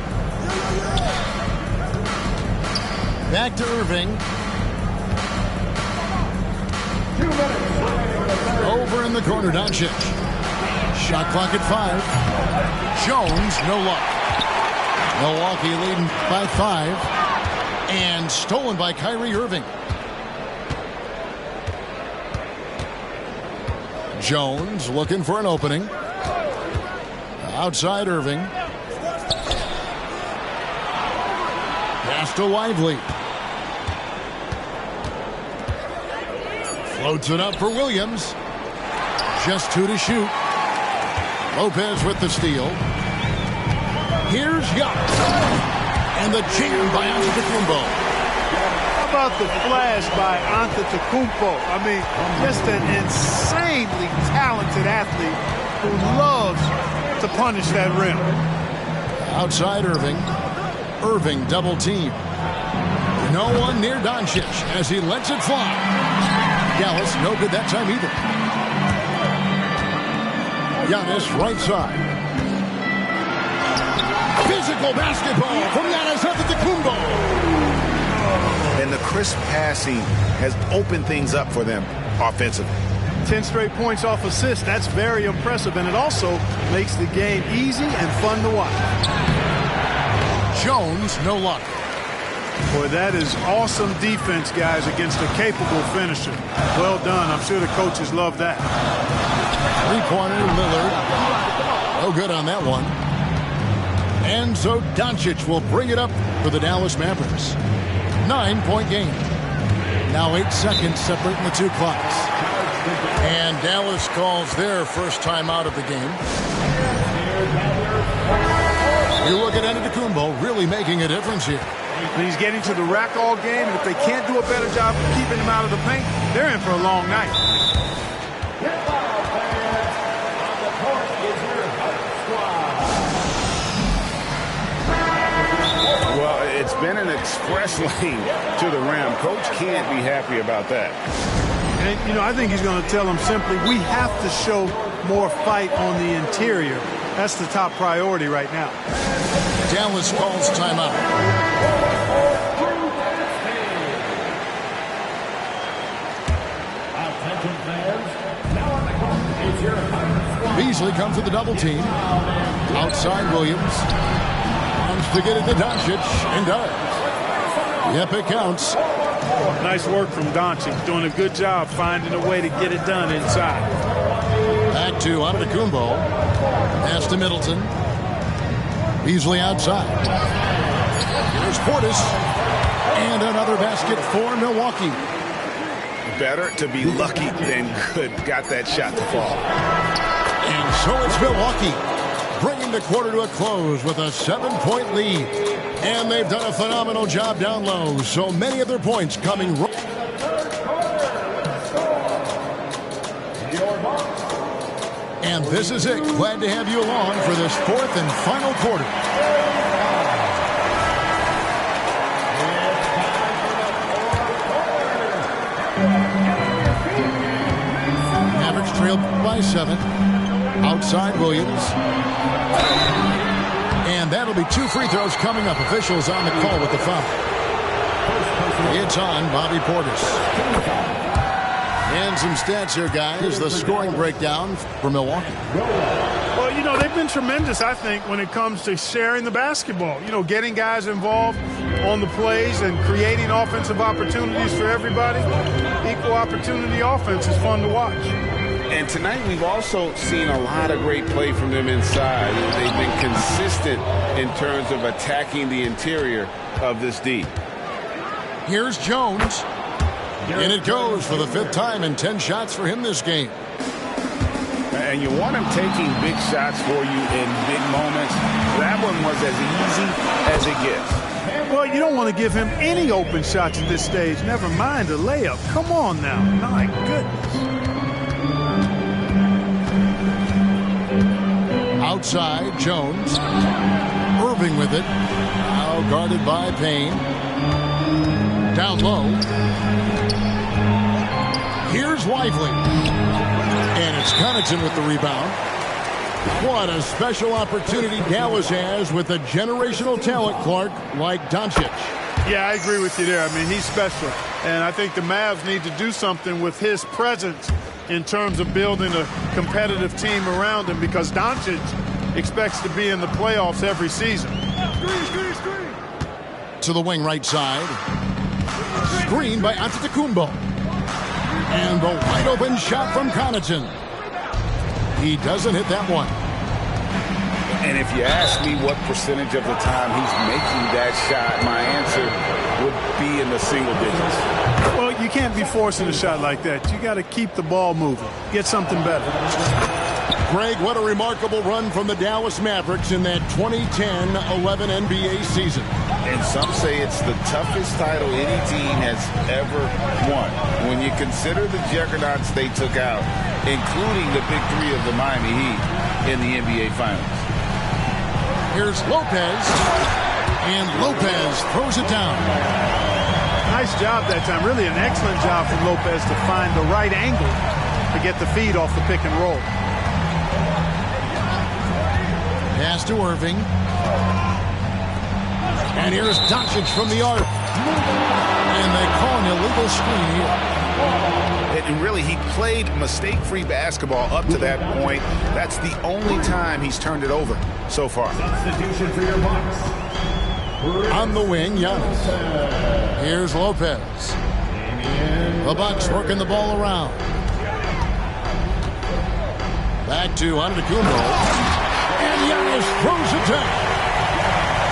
Back to Irving. Over in the corner, Doncic. Shot clock at 5. Jones, no luck. Milwaukee leading by 5. And stolen by Kyrie Irving. Jones looking for an opening. Outside Irving. Pass to Lively. Floats it up for Williams. Just 2 to shoot. Lopez with the steal. Here's Giannis. And the jam by Antetokounmpo. How about the flash by Antetokounmpo? I mean, just an insanely talented athlete who loves to punish that rim. Outside Irving. Irving double team. No one near Doncic as he lets it fly. Dallas no good that time either. Giannis right side. Physical basketball from Giannis Antetokounmpo. And the crisp passing has opened things up for them offensively. 10 straight points off assists. That's very impressive, and it also makes the game easy and fun to watch. Jones, no luck. Boy, that is awesome defense, guys, against a capable finisher. Well done. I'm sure the coaches love that. Three-pointer, Lillard. No good on that one. And so Doncic will bring it up for the Dallas Mavericks. 9-point game. Now 8 seconds separating the two clocks. And Dallas calls their first time out of the game. You look at Antetokounmpo really making a difference here. He's getting to the rack all game, and if they can't do a better job of keeping him out of the paint, they're in for a long night. Well, it's been an express lane to the rim. Coach can't be happy about that. And, you know, I think he's going to tell them simply, we have to show more fight on the interior. That's the top priority right now. Dallas calls timeout. Beasley comes with the double team. Outside Williams. Wants to get it to Doncic and does. Yep, it counts. Nice work from Doncic. Doing a good job finding a way to get it done inside. Back to Antetokounmpo. Pass to Middleton. Beasley outside. Here's Portis. And another basket for Milwaukee. Better to be lucky than good. Got that shot to fall. And so it's Milwaukee, bringing the quarter to a close with a 7-point lead. And they've done a phenomenal job down low. So many of their points coming right. And this is it. Glad to have you along for this fourth and final quarter. Mavericks trail by 7. Outside Williams. And that'll be 2 free throws coming up. Officials on the call with the foul. It's on Bobby Portis. And some stats here, guys. The scoring breakdown for Milwaukee. Well, you know, they've been tremendous, I think, when it comes to sharing the basketball. You know, getting guys involved on the plays and creating offensive opportunities for everybody. Equal opportunity offense is fun to watch. And tonight we've also seen a lot of great play from them inside. They've been consistent in terms of attacking the interior of this D. Here's Jones. And it goes for the 5th time and 10 shots for him this game. And you want him taking big shots for you in big moments. That one was as easy as it gets. Well, you don't want to give him any open shots at this stage. Never mind a layup. Come on now. My goodness. Outside, Jones. Irving with it. Now guarded by Payne. Down low. Here's Lively. And it's Connaughton with the rebound. What a special opportunity Dallas has with a generational talent, Clark, like Doncic. Yeah, I agree with you there. I mean, he's special. And I think the Mavs need to do something with his presence in terms of building a competitive team around him, because Doncic expects to be in the playoffs every season. To the wing right side. Screen by Antetokounmpo. And the wide open shot from Connaughton. He doesn't hit that one. And if you ask me what percentage of the time he's making that shot, my answer would be in the single digits. Well, you can't be forcing a shot like that. You got to keep the ball moving. Get something better. Greg, what a remarkable run from the Dallas Mavericks in that 2010-11 NBA season. And some say it's the toughest title any team has ever won. When you consider the juggernauts they took out, including the big 3 of the Miami Heat in the NBA Finals. Here's Lopez. And Lopez throws it down. Nice job that time. Really an excellent job from Lopez to find the right angle to get the feed off the pick and roll. Pass to Irving. And here's Doncic from the arc. And they call an illegal screen here. And really, he played mistake-free basketball up to that point. That's the only time he's turned it over so far. Substitution for your Bucks. On the wing, Giannis. Here's Lopez. The Bucks working the ball around. Back to Antetokounmpo. And Giannis throws it down.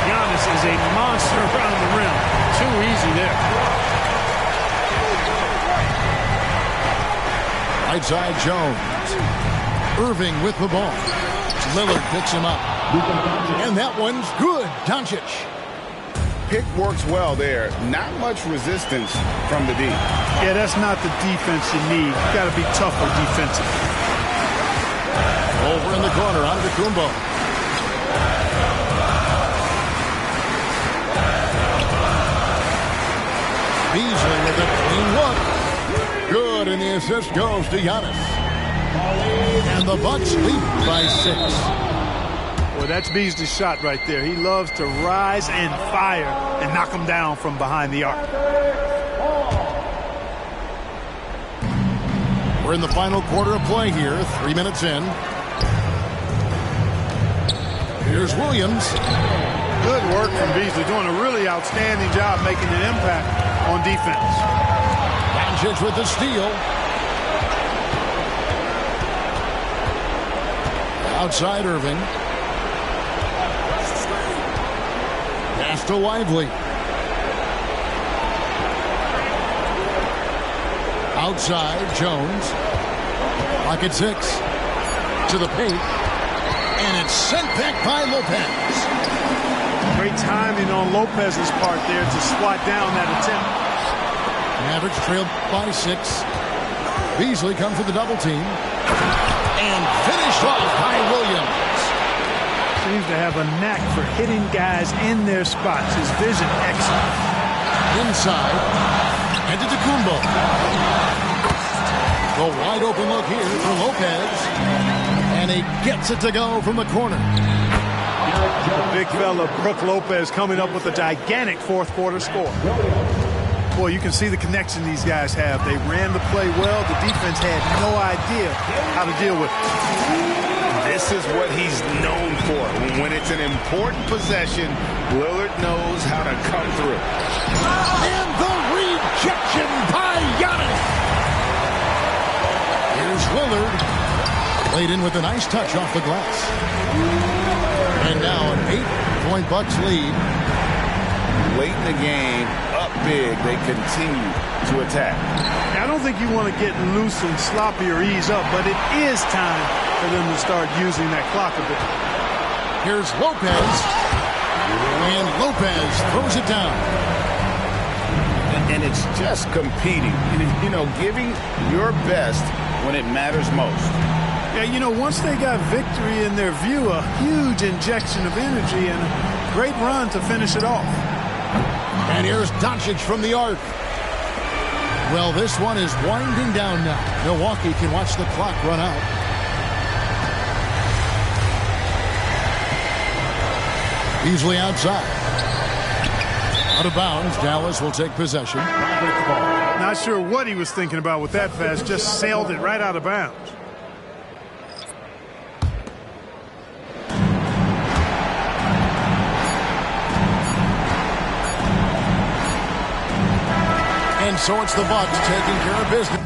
Giannis is a monster around the rim. Too easy there. Right side, Jones. Irving with the ball. Lillard picks him up. And that one's good. Doncic. Pick works well there. Not much resistance from the D. Yeah, that's not the defense you need. You got to be tougher defensively. Over in the corner, Antetokounmpo. Beasley with a clean look. Good, and the assist goes to Giannis. And the Bucks lead by 6. Well, that's Beasley's shot right there. He loves to rise and fire and knock them down from behind the arc. We're in the final quarter of play here, 3 minutes in. Here's Williams. Good work from Beasley, doing a really outstanding job making an impact on defense. Doncic with the steal. Outside Irving. Pass to Lively. Outside, Jones. Pocket 6. To the paint. And it's sent back by Lopez. Great timing on Lopez's part there to swat down that attempt. Mavericks trailed by 6. Beasley comes with the double team. And finished off by Williams. Seems to have a knack for hitting guys in their spots. His vision excellent. Inside. And to Kumbo. The wide open look here for Lopez. And he gets it to go from the corner. The big fella, Brook Lopez, coming up with a gigantic fourth quarter score. Boy, you can see the connection these guys have. They ran the play well. The defense had no idea how to deal with it. This is what he's known for. When it's an important possession, Lillard knows how to come through. And the rejection by Giannis. Here's Lillard. Played in with a nice touch off the glass. And now an 8-point Bucks lead. Late in the game, up big, they continue to attack. I don't think you want to get loose and sloppy or ease up, but it is time for them to start using that clock a bit. Here's Lopez. And Lopez throws it down. And it's just competing. You know, giving your best when it matters most. Yeah, you know, once they got victory in their view, a huge injection of energy and a great run to finish it off. And here's Doncic from the arc. Well, this one is winding down now. Milwaukee can watch the clock run out. Beasley outside. Out of bounds. Dallas will take possession. Not sure what he was thinking about with that pass. Just sailed it right out of bounds. And so it's the Bucks taking care of business.